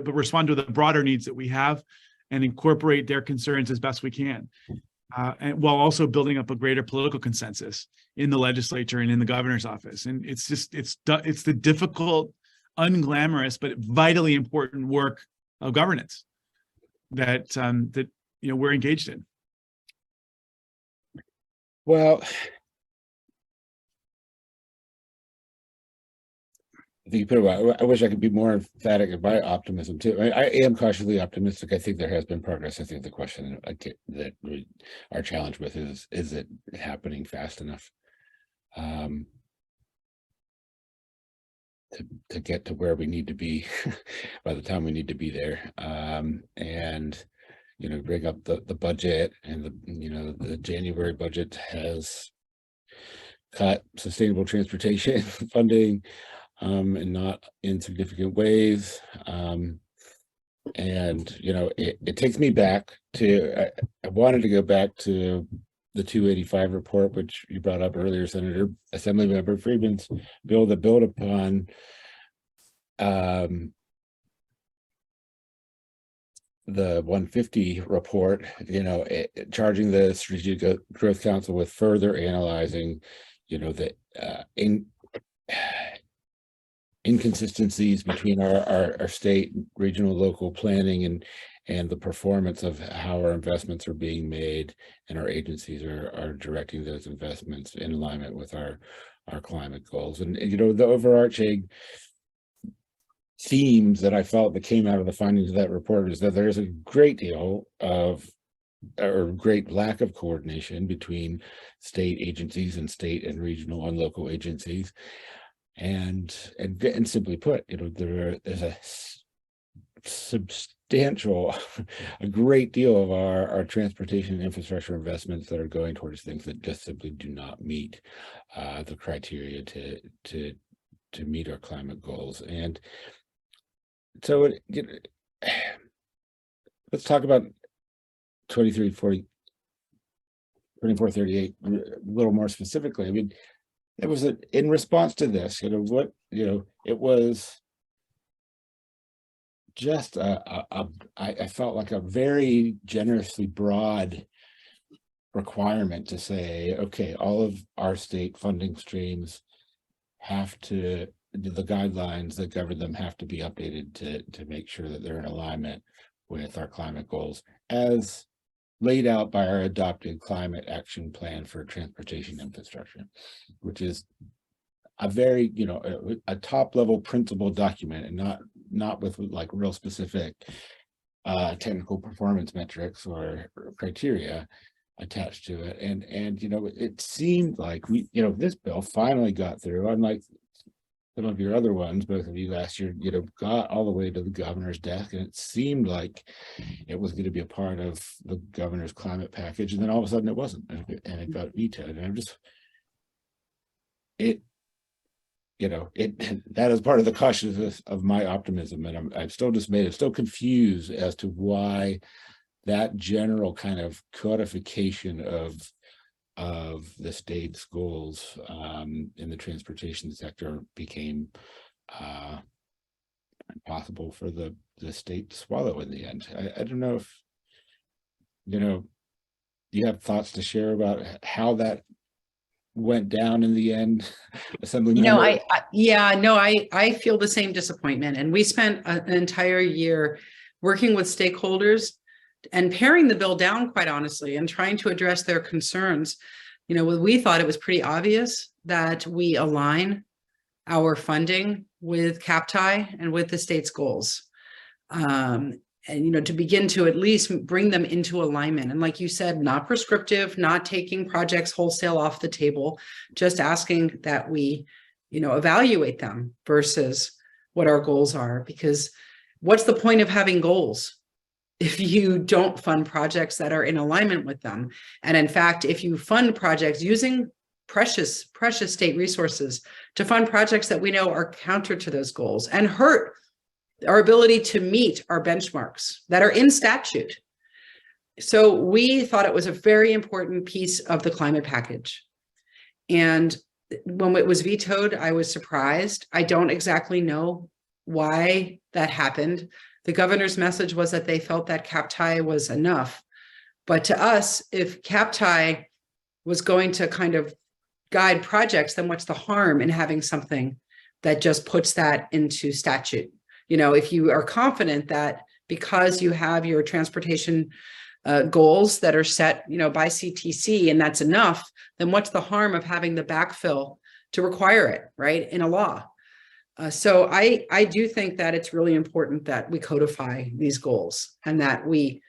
respond to the broader needs that we have, and incorporate their concerns as best we can, and while also building up a greater political consensus in the legislature and in the governor's office. And it's the difficult, unglamorous, but vitally important work of governance that we're engaged in. Well, I think you put it well. I wish I could be more emphatic about optimism too. I am cautiously optimistic. I think there has been progress. I think the question that our challenge with is it happening fast enough to get to where we need to be by the time we need to be there, and bring up the budget, and the January budget has cut sustainable transportation funding in not insignificant ways. And it takes me back to, I wanted to go back to the 285 report, which you brought up earlier, Senator Assemblymember Friedman's bill that built upon the 150 report, charging the Strategic Growth Council with further analyzing, the inconsistencies between our state, regional, local planning and the performance of how our investments are being made, and our agencies are directing those investments in alignment with our climate goals. And the overarching themes that I felt that came out of the findings of that report is that there is a great deal of, or great lack of, coordination between state agencies and state and regional and local agencies. And simply put, there's a substantial, a great deal of our transportation and infrastructure investments that are going towards things that just simply do not meet the criteria to meet our climate goals. And so let's talk about 2438 a little more specifically. I mean, it was in response to this, it was just I felt like a very generously broad requirement to say, okay, all of our state funding streams have to, the guidelines that govern them have to be updated to make sure that they're in alignment with our climate goals as laid out by our adopted climate action plan for transportation infrastructure, which is a very, a top level principle document, and not with like real specific technical performance metrics or criteria attached to it. And it seemed like this bill finally got through, unlike some of your other ones, both of you last year, got all the way to the governor's desk, and it seemed like it was going to be a part of the governor's climate package, and then all of a sudden it wasn't, and it got vetoed. And that is part of the cautiousness of my optimism, and I'm still dismayed. I'm still confused as to why that general kind of codification of the state's goals in the transportation sector became impossible for the state to swallow in the end. I don't know if you have thoughts to share about how that went down in the end. I feel the same disappointment. And we spent an entire year working with stakeholders and paring the bill down, quite honestly, and trying to address their concerns. We thought it was pretty obvious that we align our funding with CAPTI and with the state's goals. And to begin to at least bring them into alignment. And like you said, not prescriptive, not taking projects wholesale off the table, just asking that we, evaluate them versus what our goals are. Because what's the point of having goals if you don't fund projects that are in alignment with them? And in fact, if you fund projects using precious state resources to fund projects that we know are counter to those goals and hurt our ability to meet our benchmarks that are in statute. So we thought it was a very important piece of the climate package. And when it was vetoed, I was surprised. I don't exactly know why that happened. The governor's message was that they felt that CAPTI was enough. But to us, if CAPTI was going to kind of guide projects, then what's the harm in having something that just puts that into statute? If you are confident that because you have your transportation goals that are set, by CTC, and that's enough, then what's the harm of having the backfill to require it, right, in a law? So I do think that it's really important that we codify these goals and that we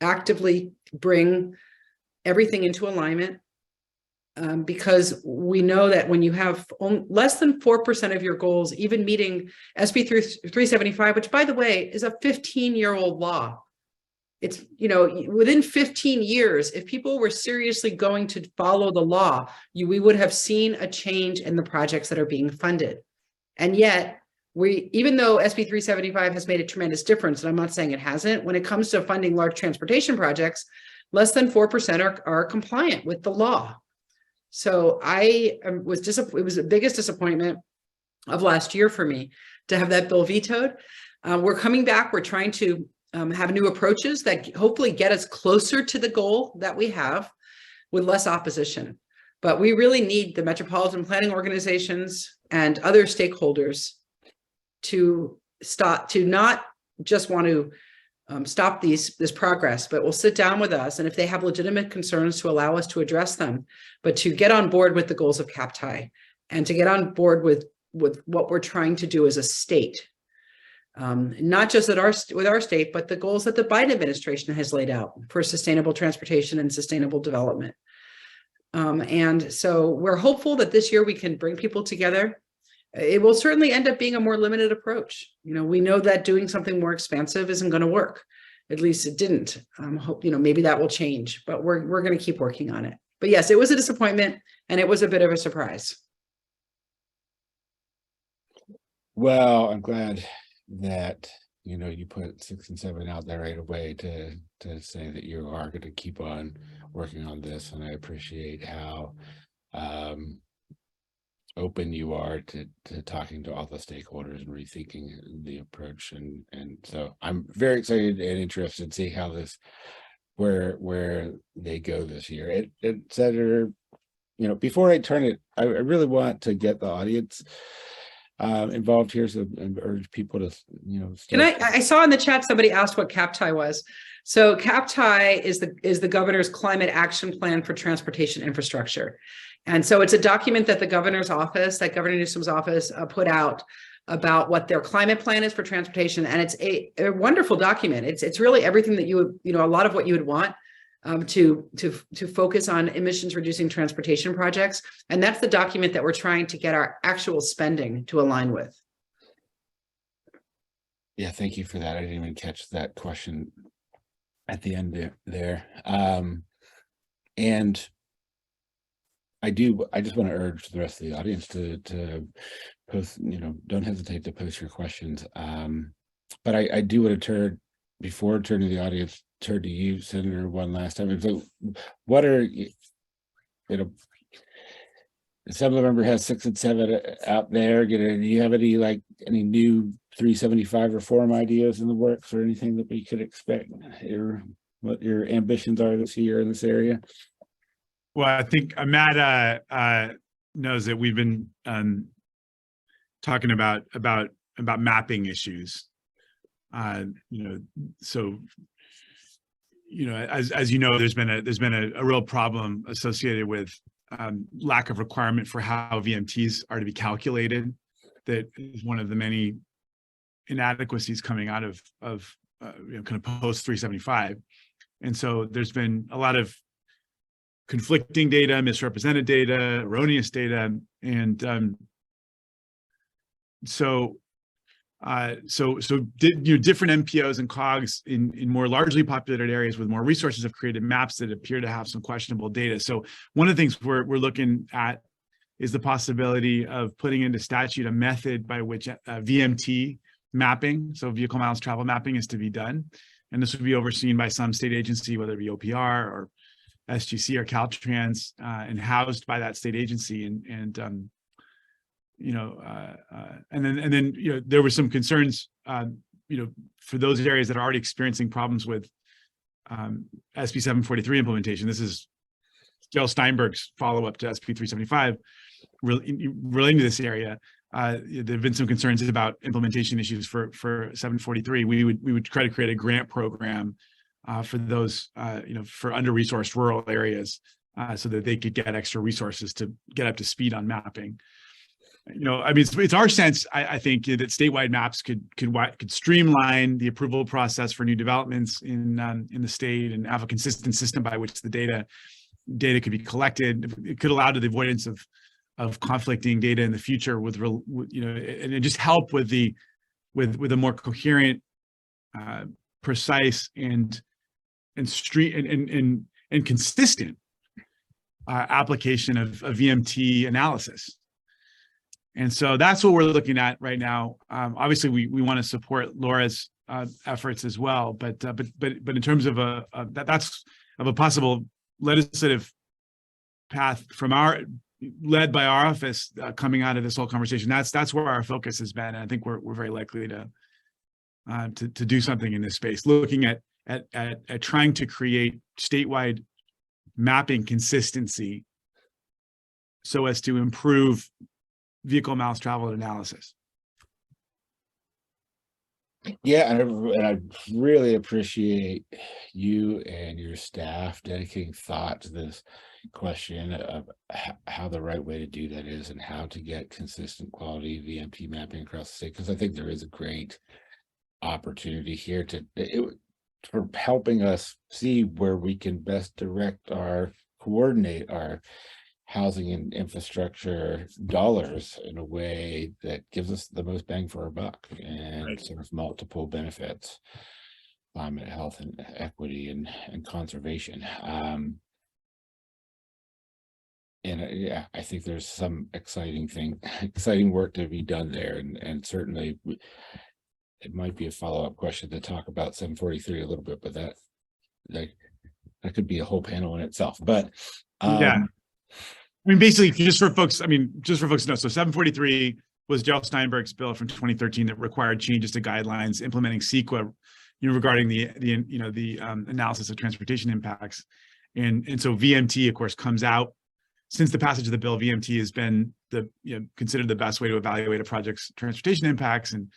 actively bring everything into alignment. Because we know that when you have less than 4% of your goals, even meeting SB 375, which by the way, is a 15-year-old law. It's, within 15 years, if people were seriously going to follow the law, we would have seen a change in the projects that are being funded. And yet, even though SB 375 has made a tremendous difference, and I'm not saying it hasn't, when it comes to funding large transportation projects, less than 4% are compliant with the law. So it was the biggest disappointment of last year for me to have that bill vetoed. We're coming back. We're trying to have new approaches that hopefully get us closer to the goal that we have with less opposition. But we really need the metropolitan planning organizations and other stakeholders to not just want to stop this progress, but will sit down with us. And if they have legitimate concerns, to allow us to address them, but to get on board with the goals of CAPTI and to get on board with what we're trying to do as a state. Not just with our state, but the goals that the Biden administration has laid out for sustainable transportation and sustainable development. And so we're hopeful that this year we can bring people together. It will certainly end up being a more limited approach. We know that doing something more expansive isn't going to work. At least it didn't. Hope, maybe that will change, but we're going to keep working on it. But yes, it was a disappointment and it was a bit of a surprise. Well, I'm glad that, you put 6 and 7 out there right away to say that you are going to keep on working on this. And I appreciate how, open you are to talking to all the stakeholders and rethinking the approach, and so I'm very excited and interested to see how this where they go this year. Senator, before I turn it, I really want to get the audience involved here, so and urge people to And I saw in the chat somebody asked what CAPTI was. So CAPTI is the governor's climate action plan for transportation infrastructure. And so it's a document that the governor's office, that Governor Newsom's office put out about what their climate plan is for transportation. And it's a wonderful document. It's really everything that you would, a lot of what you would want to focus on emissions reducing transportation projects. And that's the document that we're trying to get our actual spending to align with. Yeah, thank you for that. I didn't even catch that question at the end there. And I just want to urge the rest of the audience to post, don't hesitate to post your questions. But I do want to before turning to the audience, turn to you, Senator, one last time. And so what are, Assemblymember has 6 and 7 out there. Do you have any new 375 reform ideas in the works or anything that we could expect, or what your ambitions are this year in this area? Well, I think Matt knows that we've been talking about mapping issues. So as you know, there's been a real problem associated with lack of requirement for how VMTs are to be calculated. That is one of the many inadequacies coming out of kind of post 375. And so there's been a lot of conflicting data, misrepresented data, erroneous data, and different MPOs and COGs in more largely populated areas with more resources have created maps that appear to have some questionable data. So one of the things we're looking at is the possibility of putting into statute a method by which VMT mapping, so vehicle miles travel mapping, is to be done. And this would be overseen by some state agency, whether it be OPR or SGC or Caltrans, and housed by that state agency. And then there were some concerns, for those areas that are already experiencing problems with SB 743 implementation. This is Jill Steinberg's follow-up to SB 375 relating to this area. There have been some concerns about implementation issues for 743. We would try to create a grant program for those, for under-resourced rural areas, so that they could get extra resources to get up to speed on mapping. It's our sense, I think, that statewide maps could streamline the approval process for new developments in the state and have a consistent system by which the data could be collected. It could allow to the avoidance of conflicting data in the future and just help with a more coherent, precise and consistent application of VMT analysis. And so that's what we're looking at right now. Obviously, we want to support Laura's efforts as well, but in terms of that's a possible legislative path led by our office coming out of this whole conversation. That's where our focus has been, and I think we're very likely to do something in this space, looking at trying to create statewide mapping consistency so as to improve vehicle miles traveled analysis. Yeah, and I really appreciate you and your staff dedicating thought to this question of how the right way to do that is, and how to get consistent quality VMT mapping across the state, because I think there is a great opportunity here for helping us see where we can best coordinate our housing and infrastructure dollars in a way that gives us the most bang for our buck and serves multiple benefits: climate, health, and equity, and conservation. I think there's some exciting work to be done there, and certainly it might be a follow-up question to talk about 743 a little bit, but that could be a whole panel in itself. But yeah. Basically, just for folks to know, so 743 was Jill Steinberg's bill from 2013 that required changes to guidelines implementing CEQA, regarding the analysis of transportation impacts, and so VMT, of course, comes out. Since the passage of the bill, VMT has been considered the best way to evaluate a project's transportation impacts, and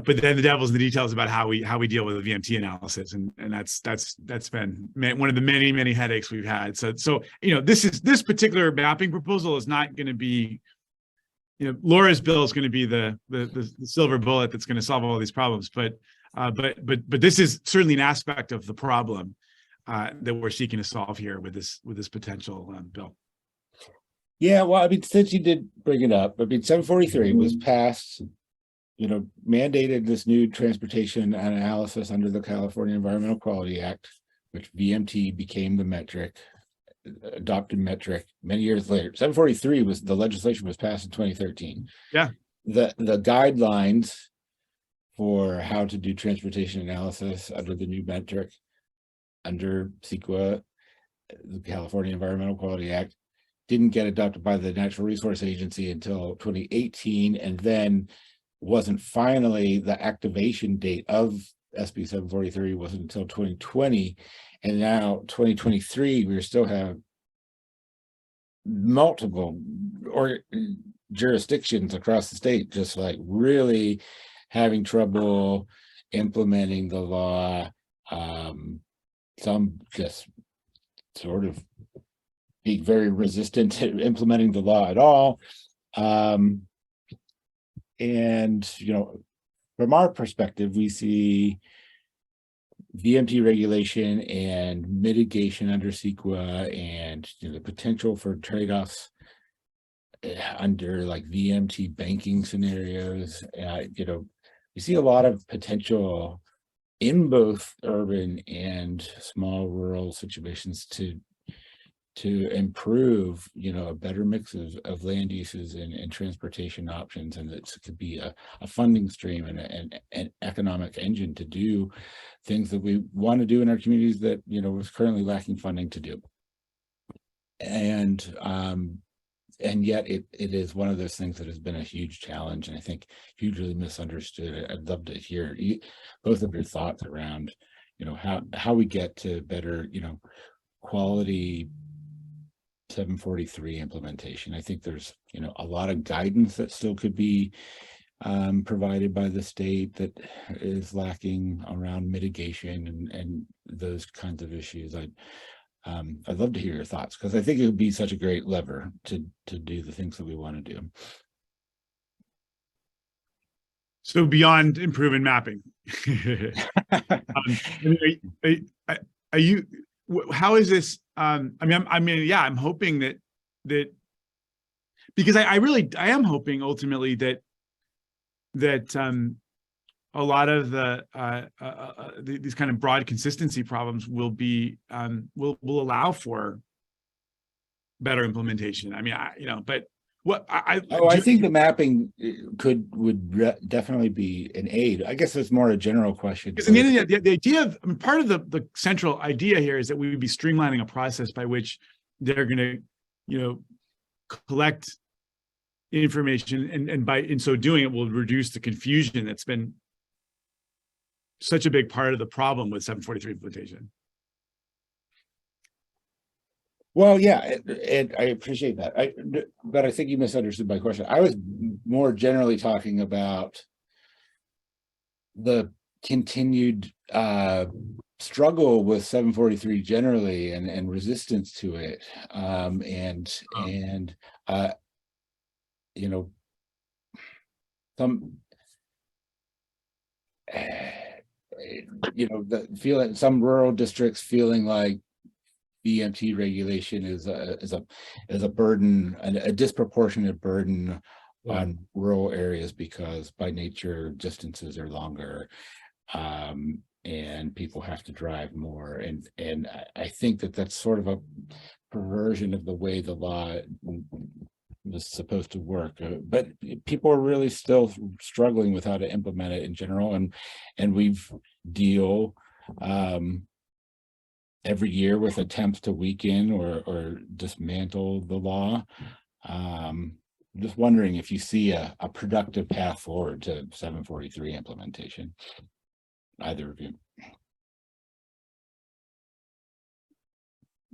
but then the devil's in the details about how we deal with the VMT analysis, and that's been one of the many headaches we've had. So this particular mapping proposal is not going to be, Laura's bill is going to be the silver bullet that's going to solve all these problems, but this is certainly an aspect of the problem that we're seeking to solve here with this potential bill. Yeah, well, since you did bring it up, 743 was passed, mandated this new transportation analysis under the California Environmental Quality Act, which VMT became the adopted metric many years later. 743 the legislation was passed in 2013. Yeah. The guidelines for how to do transportation analysis under the new metric, under CEQA, the California Environmental Quality Act, didn't get adopted by the Natural Resource Agency until 2018, and then wasn't finally the activation date of SB 743 wasn't until 2020, and now 2023, we still have multiple jurisdictions across the state just like really having trouble implementing the law. Some just sort of being very resistant to implementing the law at all. And, from our perspective, we see VMT regulation and mitigation under CEQA and the potential for trade-offs under like VMT banking scenarios. We see a lot of potential in both urban and small rural situations to improve, a better mix of land uses and transportation options, and that could be a funding stream and an economic engine to do things that we want to do in our communities that, was currently lacking funding to do. And yet it is one of those things that has been a huge challenge, and I think hugely misunderstood. I'd love to hear both of your thoughts around, how we get to better, quality 743 implementation. I think there's, a lot of guidance that still could be provided by the state that is lacking around mitigation and those kinds of issues. I'd love to hear your thoughts, because I think it would be such a great lever to do the things that we want to do. So beyond improving mapping, are you? How is this? I'm hoping that because I am hoping ultimately that a lot of these kind of broad consistency problems will be will allow for better implementation. But what I think the mapping would definitely be an aid. I guess it's more a general question. Because in the end of the idea of, part of the central idea here is that we would be streamlining a process by which they're going to, collect information, and by in so doing it will reduce the confusion that's been such a big part of the problem with 743 implementation. Well, yeah, and I appreciate that. But I think you misunderstood my question. I was more generally talking about the continued struggle with 743 generally and resistance to it, the feeling, some rural districts feeling like VMT regulation is a burden, a disproportionate burden on rural areas, because by nature distances are longer, and people have to drive more, and I think that's sort of a perversion of the way the law was supposed to work. But people are really still struggling with how to implement it in general, and we've deal every year with attempts to weaken or dismantle the law. I'm just wondering if you see a productive path forward to 743 implementation, either of you.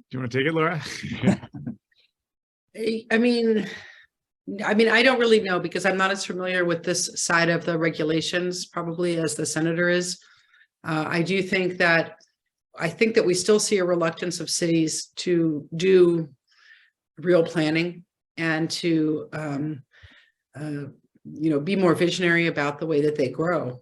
Do you want to take it, Laura? I don't really know, because I'm not as familiar with this side of the regulations probably as the senator is. I think that we still see a reluctance of cities to do real planning and to, be more visionary about the way that they grow.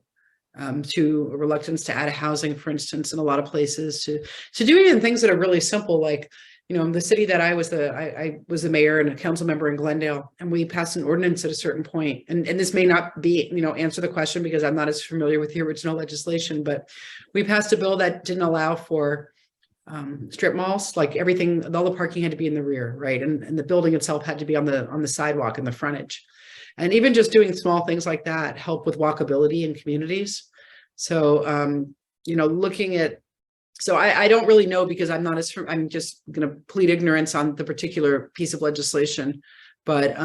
To a reluctance to add housing, for instance, in a lot of places, to do even things that are really simple, like, in the city that I was the mayor and a council member in Glendale, and we passed an ordinance at a certain point, and this may not be, answer the question, because I'm not as familiar with the original legislation, but we passed a bill that didn't allow for strip malls. Like everything, all the parking had to be in the rear, right? And the building itself had to be on the sidewalk in the frontage. And even just doing small things like that help with walkability in communities. So, looking at, so I don't really know, because I'm just going to plead ignorance on the particular piece of legislation. But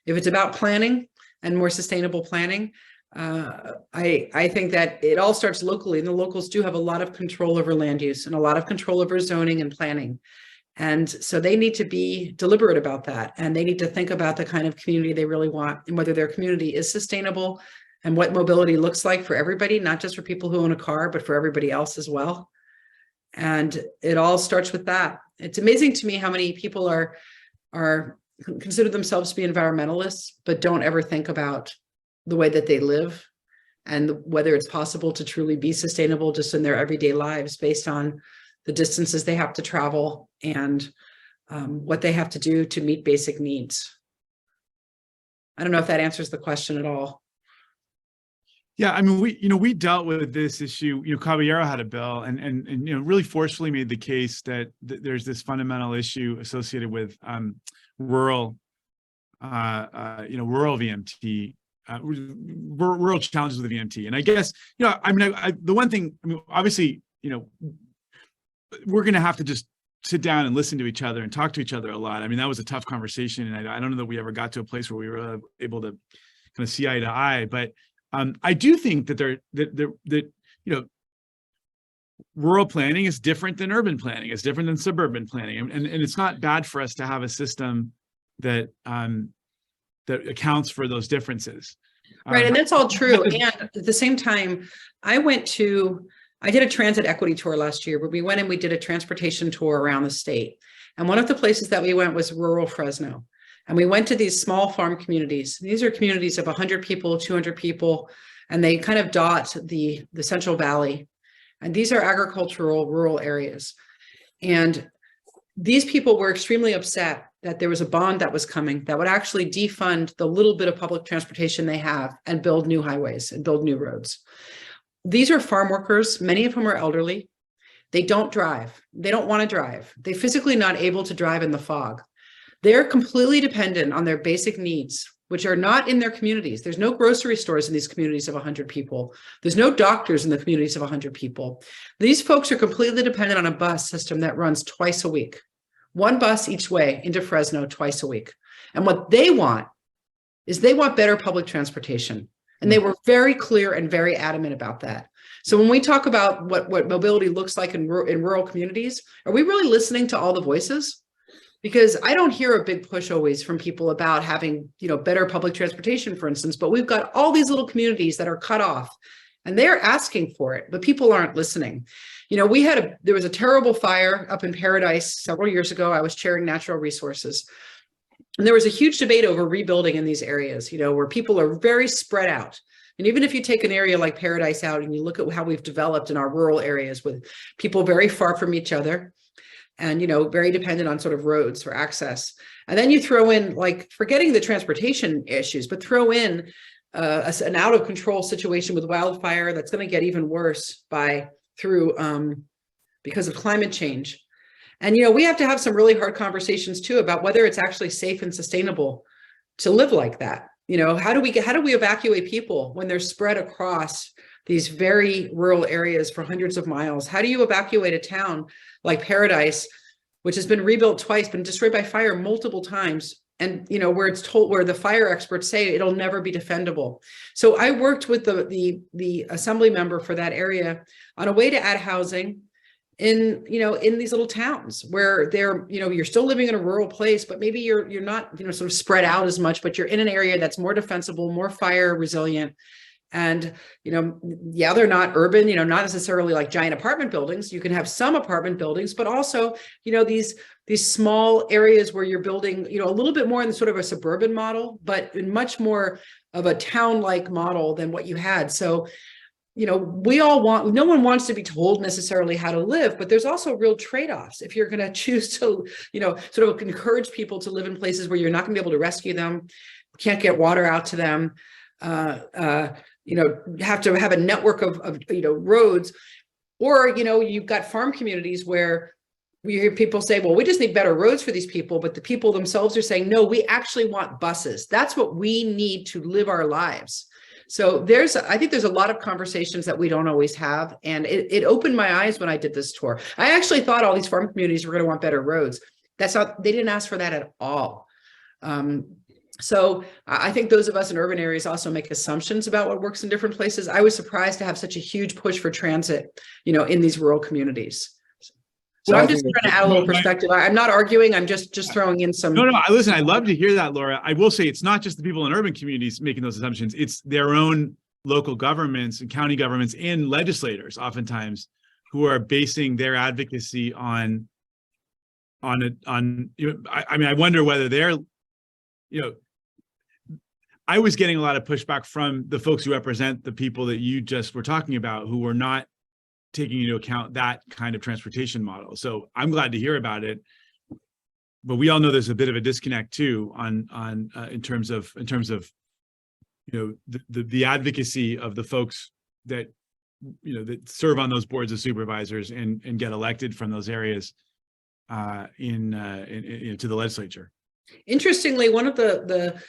if it's about planning and more sustainable planning, I think that it all starts locally, and the locals do have a lot of control over land use and a lot of control over zoning and planning. And so they need to be deliberate about that. And they need to think about the kind of community they really want and whether their community is sustainable and what mobility looks like for everybody, not just for people who own a car, but for everybody else as well. And it all starts with that. It's amazing to me how many people are consider themselves to be environmentalists, but don't ever think about the way that they live and whether it's possible to truly be sustainable just in their everyday lives based on the distances they have to travel and what they have to do to meet basic needs. I don't know if that answers the question at all. Yeah, I mean, we dealt with this issue. Caballero had a bill and really forcefully made the case that there's this fundamental issue associated with rural VMT, rural challenges with the VMT. And I guess the one thing, obviously, we're going to have to just sit down and listen to each other and talk to each other a lot. I mean, that was a tough conversation, and I don't know that we ever got to a place where we were able to kind of see eye to eye, but. I do think that rural planning is different than urban planning. It's different than suburban planning, and it's not bad for us to have a system that that accounts for those differences. Right, and that's all true. And at the same time, I did a transit equity tour last year, where we went and we did a transportation tour around the state. And one of the places that we went was rural Fresno. And we went to these small farm communities. These are communities of 100 people, 200 people, and they kind of dot the Central Valley. And these are agricultural rural areas. And these people were extremely upset that there was a bond that was coming that would actually defund the little bit of public transportation they have and build new highways and build new roads. These are farm workers. Many of whom are elderly. They don't drive. They don't want to drive. They're physically not able to drive in the fog. They're completely dependent on their basic needs, which are not in their communities. There's no grocery stores in these communities of 100 people. There's no doctors in the communities of 100 people. These folks are completely dependent on a bus system that runs twice a week. One bus each way into Fresno twice a week. And what they want is they want better public transportation. And they were very clear and very adamant about that. So when we talk about what mobility looks like in rural communities, are we really listening to all the voices? Because I don't hear a big push always from people about having, better public transportation, for instance, but we've got all these little communities that are cut off and they're asking for it, but people aren't listening. There was a terrible fire up in Paradise several years ago. I was chairing natural resources. And there was a huge debate over rebuilding in these areas, where people are very spread out. And even if you take an area like Paradise out and you look at how we've developed in our rural areas with people very far from each other, and, very dependent on sort of roads for access. And then you throw in, forgetting the transportation issues, but throw in an out of control situation with wildfire that's going to get even worse because of climate change. And, we have to have some really hard conversations too about whether it's actually safe and sustainable to live like that. How do we evacuate people when they're spread across these very rural areas for hundreds of miles? How do you evacuate a town like Paradise, which has been rebuilt twice, been destroyed by fire multiple times, and where the fire experts say it'll never be defendable? So I worked with the assembly member for that area on a way to add housing in these little towns where you're still living in a rural place, but maybe you're not sort of spread out as much, but you're in an area that's more defensible, more fire resilient. And, they're not urban, not necessarily like giant apartment buildings. You can have some apartment buildings, but also, these small areas where you're building, a little bit more in sort of a suburban model, but in much more of a town-like model than what you had. So, no one wants to be told necessarily how to live, but there's also real trade-offs. If you're going to choose to, sort of encourage people to live in places where you're not going to be able to rescue them, can't get water out to them, have to have a network of roads, or, you've got farm communities where we hear people say, well, we just need better roads for these people. But the people themselves are saying, no, we actually want buses. That's what we need to live our lives. So I think there's a lot of conversations that we don't always have. And it opened my eyes when I did this tour. I actually thought all these farm communities were going to want better roads. They didn't ask for that at all. So I think those of us in urban areas also make assumptions about what works in different places. I was surprised to have such a huge push for transit, in these rural communities. So Well, I'm just trying to add a little perspective. I'm not arguing. I'm just throwing in some. No, listen, I love to hear that, Laura. I will say it's not just the people in urban communities making those assumptions. It's their own local governments and county governments and legislators oftentimes who are basing their advocacy on I wonder whether they're, I was getting a lot of pushback from the folks who represent the people that you just were talking about, who were not taking into account that kind of transportation model. So I'm glad to hear about it, but we all know there's a bit of a disconnect too in terms of the advocacy of the folks that that serve on those boards of supervisors and get elected from those areas to the legislature. Interestingly, one of the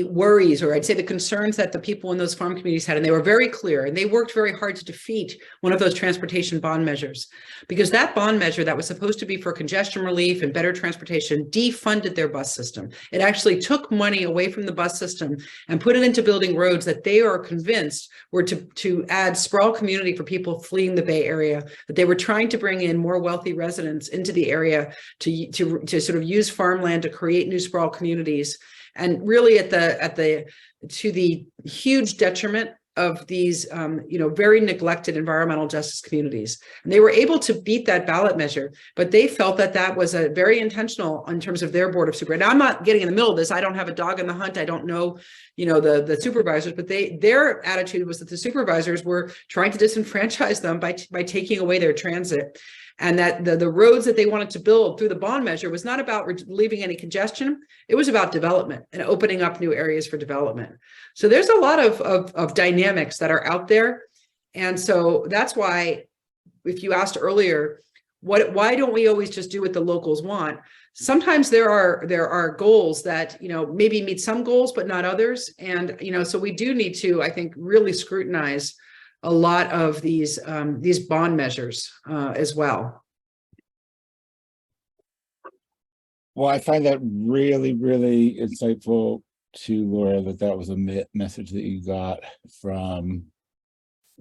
worries, or I'd say the concerns that the people in those farm communities had, and they were very clear, and they worked very hard to defeat one of those transportation bond measures, because that bond measure that was supposed to be for congestion relief and better transportation defunded their bus system. It actually took money away from the bus system and put it into building roads that they are convinced were to add sprawl community for people fleeing the Bay Area, that they were trying to bring in more wealthy residents into the area to sort of use farmland to create new sprawl communities. And really to the huge detriment of these, very neglected environmental justice communities. And they were able to beat that ballot measure, but they felt that was a very intentional in terms of their board of supervisors. Now, I'm not getting in the middle of this. I don't have a dog in the hunt. I don't know, the supervisors, but their attitude was that the supervisors were trying to disenfranchise them by taking away their transit. And that the roads that they wanted to build through the bond measure was not about relieving any congestion. It was about development and opening up new areas for development. So there's a lot of dynamics that are out there. And so that's why, if you asked earlier, why don't we always just do what the locals want? Sometimes there are goals that, maybe meet some goals, but not others. And, so we do need to, I think, really scrutinize a lot of these bond measures as well. Well, I find that really, really insightful too, Laura, that was a message that you got from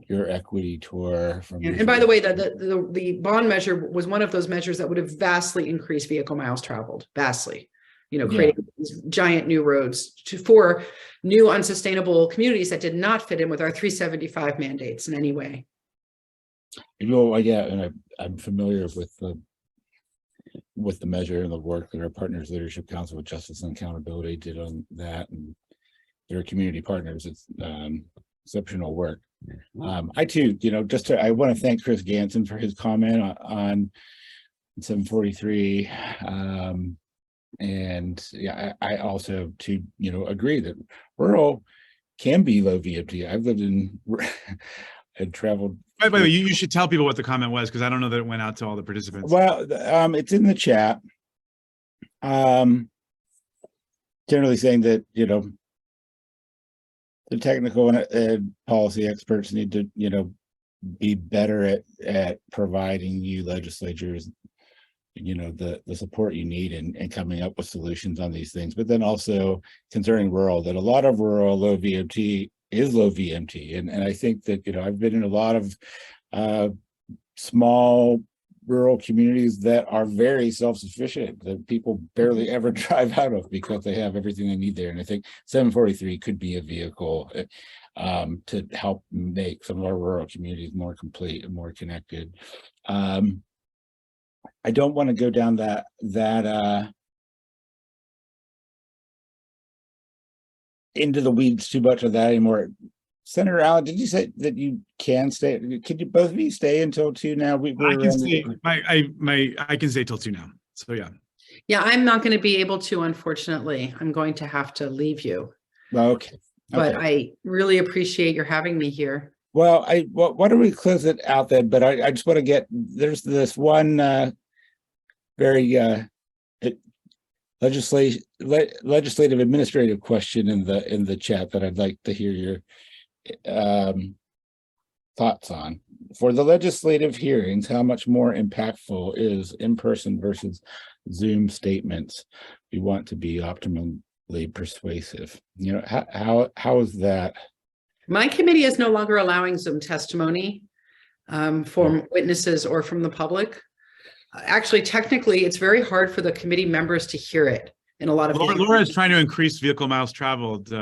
your equity tour. And by the way, the bond measure was one of those measures that would have vastly increased vehicle miles traveled, vastly. Creating these giant new roads for new unsustainable communities that did not fit in with our 375 mandates in any way. And I'm familiar with the measure and the work that our Partners Leadership Council with Justice and Accountability did on that, and their community partners. It's exceptional work. I too, I want to thank Chris Ganson for his comment on 743. And I also agree that rural can be low VMT. I've lived in and traveled. By the way, you should tell people what the comment was, because I don't know that it went out to all the participants. Well, it's in the chat. Generally saying that the technical and policy experts need to be better at providing you legislatures the support you need and coming up with solutions on these things. But then also concerning rural, that a lot of rural low VMT is low VMT. And I think that, I've been in a lot of small rural communities that are very self-sufficient, that people barely ever drive out of because they have everything they need there. And I think 743 could be a vehicle to help make some of our rural communities more complete and more connected. I don't want to go down that into the weeds too much of that anymore. Senator Allen, did you say that you can stay? Could you both of you stay until 2 now? I can stay till 2 now. So yeah. Yeah, I'm not going to be able to, unfortunately. I'm going to have to leave you. Okay. But I really appreciate your having me here. Well, why don't we close it out then? But I just want to get, there's this one very legislative administrative question in the chat that I'd like to hear your thoughts on. For the legislative hearings, how much more impactful is in-person versus Zoom statements? We want to be optimally moderately persuasive. You know, how is that? My committee is no longer allowing Zoom testimony from witnesses or from the public. Actually, technically, it's very hard for the committee members to hear it in a lot of Laura is trying to increase vehicle miles traveled.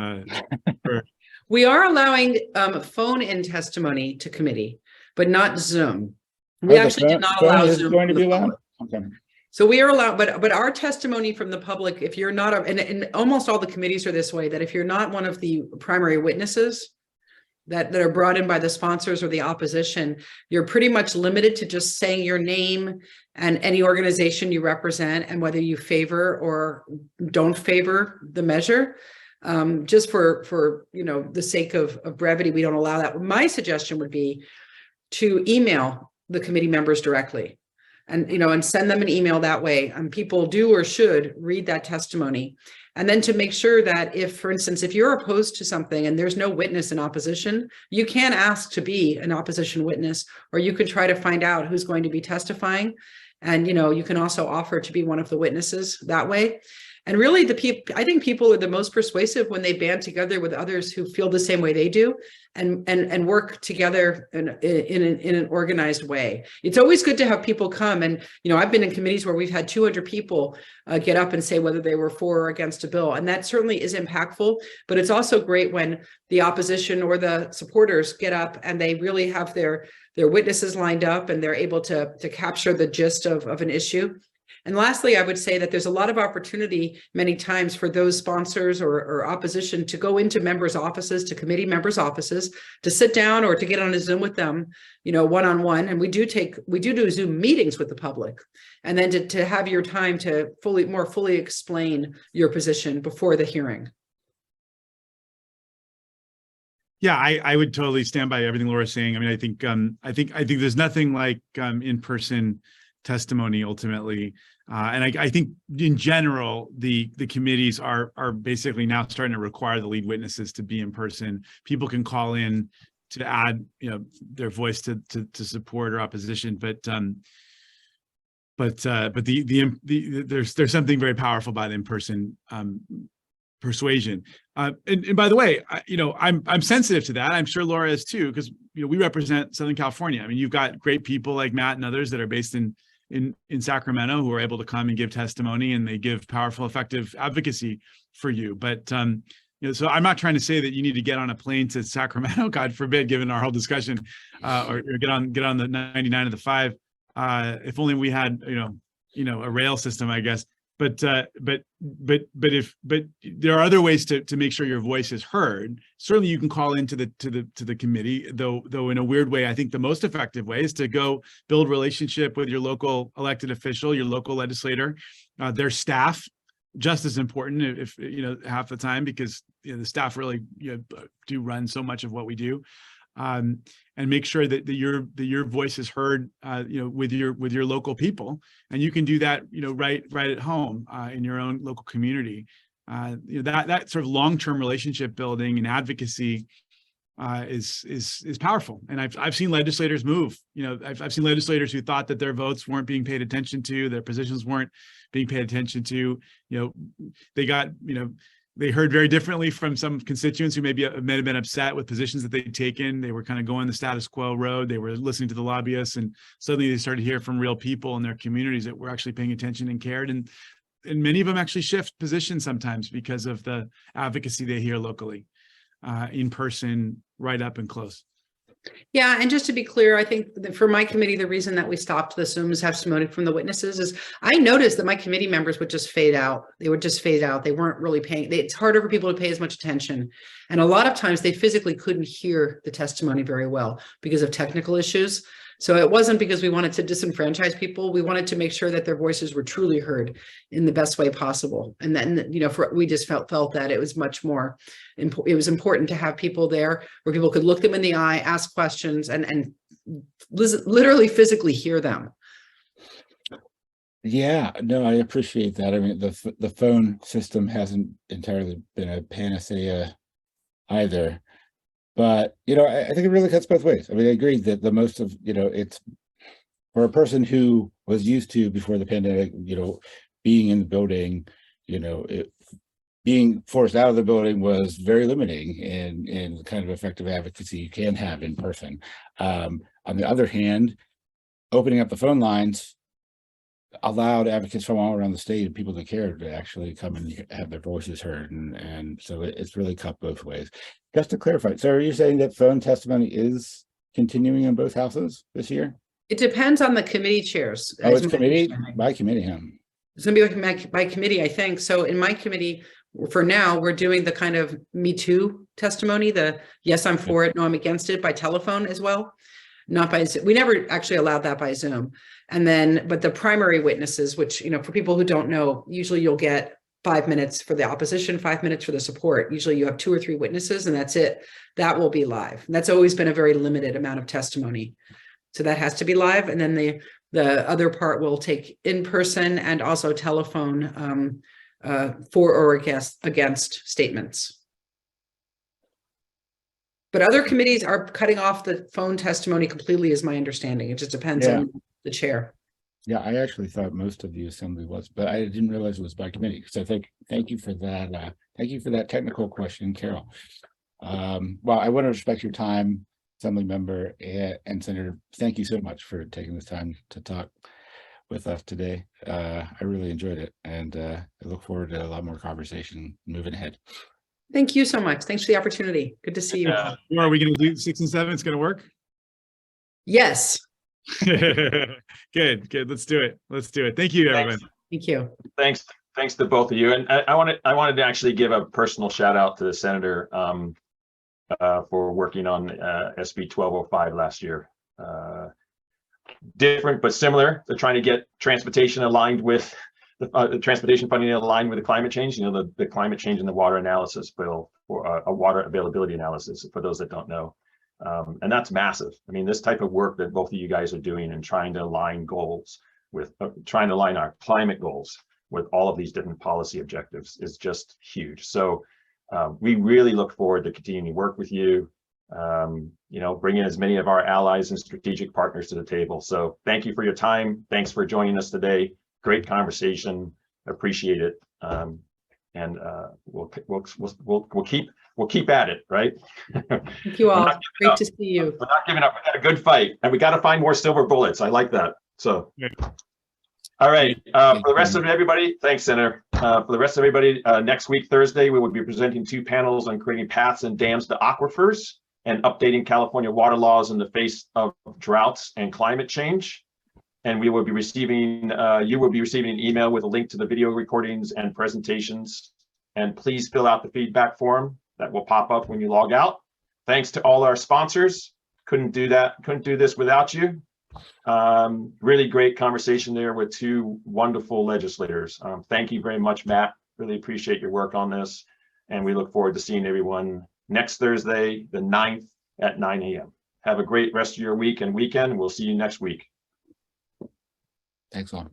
We are allowing phone-in testimony to committee, but not Zoom. We actually did not allow Zoom. Going to be allowed? Okay. So we are allowed, but our testimony from the public, if you're not, and almost all the committees are this way, that if you're not one of the primary witnesses that are brought in by the sponsors or the opposition, you're pretty much limited to just saying your name and any organization you represent and whether you favor or don't favor the measure. Just for the sake of brevity, we don't allow that. My suggestion would be to email the committee members directly and send them an email that way. People do or should read that testimony. And then to make sure that if, for instance, if you're opposed to something and there's no witness in opposition, you can ask to be an opposition witness, or you can try to find out who's going to be testifying. And, you can also offer to be one of the witnesses that way. And really, I think people are the most persuasive when they band together with others who feel the same way they do, and work together in an organized way. It's always good to have people come. And I've been in committees where we've had 200 people get up and say whether they were for or against a bill, and that certainly is impactful. But it's also great when the opposition or the supporters get up and they really have their witnesses lined up and they're able to capture the gist of an issue. And lastly, I would say that there's a lot of opportunity many times for those sponsors or opposition to go into members' offices, to committee members' offices, to sit down or to get on a Zoom with them, one-on-one. And we do Zoom meetings with the public. And then to have your time to more fully explain your position before the hearing. Yeah, I would totally stand by everything Laura's saying. I mean, I think there's nothing like in-person testimony ultimately. And I think in general, the committees are basically now starting to require the lead witnesses to be in person. People can call in to add, their voice to support or opposition, but there's something very powerful about in-person persuasion. And by the way, I'm sensitive to that. I'm sure Laura is too, because we represent Southern California. I mean, you've got great people like Matt and others that are based in Sacramento who are able to come and give testimony, and they give powerful, effective advocacy for you. But so I'm not trying to say that you need to get on a plane to Sacramento, God forbid, given our whole discussion, or get on the 99 of the 5. If only we had a rail system, I guess. But there are other ways to make sure your voice is heard. Certainly, you can call into the committee, though in a weird way. I think the most effective way is to go build relationship with your local elected official, your local legislator, their staff, just as important, if half the time, because the staff really do run so much of what we do. And make sure that your voice is heard, with your local people, and you can do that, right at home, in your own local community. That sort of long-term relationship building and advocacy is powerful. And I've seen legislators move. I've seen legislators who thought that their votes weren't being paid attention to, their positions weren't being paid attention to. They got they heard very differently from some constituents who may have been upset with positions that they'd taken. They were kind of going the status quo road. They were listening to the lobbyists, and suddenly they started to hear from real people in their communities that were actually paying attention and cared. And many of them actually shift positions sometimes because of the advocacy they hear locally, in person, right up and close. Yeah, and just to be clear, I think that for my committee, the reason that we stopped the Zooms testimony from the witnesses is I noticed that my committee members would just fade out. They would just fade out. They weren't really paying. It's harder for people to pay as much attention. And a lot of times they physically couldn't hear the testimony very well because of technical issues. So it wasn't because we wanted to disenfranchise people. We wanted to make sure that their voices were truly heard in the best way possible. And then, we just felt that it was much more, it was important to have people there where people could look them in the eye, ask questions, and literally physically hear them. Yeah, no, I appreciate that. I mean, the phone system hasn't entirely been a panacea either. But, I think it really cuts both ways. I mean, I agree that the most of, it's for a person who was used to before the pandemic, being in the building, being being forced out of the building was very limiting in the kind of effective advocacy you can have in person. On the other hand, opening up the phone lines allowed advocates from all around the state and people that care to actually come and have their voices heard. And so it's really cut both ways. Just to clarify, so are you saying that phone testimony is continuing in both houses this year? It depends on the committee chairs. Oh, is it's my committee understanding. by committee, huh? It's gonna be by committee, I think. So in my committee, for now, we're doing the kind of Me Too testimony, the yes, I'm for it, no, I'm against it by telephone as well. Not by Zoom. We never actually allowed that by Zoom. And then, but the primary witnesses, which, you know, for people who don't know, usually you'll get 5 minutes for the opposition, 5 minutes for the support. Usually you have 2 or 3 witnesses and that's it. That will be live. And that's always been a very limited amount of testimony. So that has to be live. And then the other part will take in person and also telephone for or against statements. But other committees are cutting off the phone testimony completely, is my understanding. It just depends on the chair. Yeah, I actually thought most of the assembly was, but I didn't realize it was by committee. So thank you for that. Thank you for that technical question, Carol. Well, I want to respect your time, Assembly Member and Senator. Thank you so much for taking this time to talk with us today. I really enjoyed it, and I look forward to a lot more conversation moving ahead. Thank you so much. Thanks for the opportunity. Good to see you. Are we going to do 6 and 7? It's going to work. Yes. Good. Let's do it. Thank you, everyone. Thank you. Thanks to both of you. And I wanted to actually give a personal shout out to the senator for working on SB 1205 last year. Different but similar. They're trying to get transportation aligned with the transportation funding aligned with the climate change. You know, the climate change and the water analysis bill, for a water availability analysis, for those that don't know. And that's massive. I mean, this type of work that both of you guys are doing and trying to align goals with, trying to align our climate goals with all of these different policy objectives is just huge. So we really look forward to continuing to work with you, you know, bringing as many of our allies and strategic partners to the table. So thank you for your time. Thanks for joining us today. Great conversation. Appreciate it. And we'll keep at it, right? Thank you all. Great to see you. We're not giving up. We got a good fight, and we got to find more silver bullets. I like that. So, all right. For the rest of everybody, thanks, Senator. For the rest of everybody, next week, Thursday, we will be presenting 2 panels on creating paths and dams to aquifers and updating California water laws in the face of droughts and climate change. And we will be receiving, you will be receiving an email with a link to the video recordings and presentations. And please fill out the feedback form that will pop up when you log out. Thanks to all our sponsors. Couldn't do this without you. Really great conversation there with 2 wonderful legislators. Thank you very much, Matt. Really appreciate your work on this. And we look forward to seeing everyone next Thursday, the 9th at 9 a.m. Have a great rest of your week and weekend. We'll see you next week. Thanks all.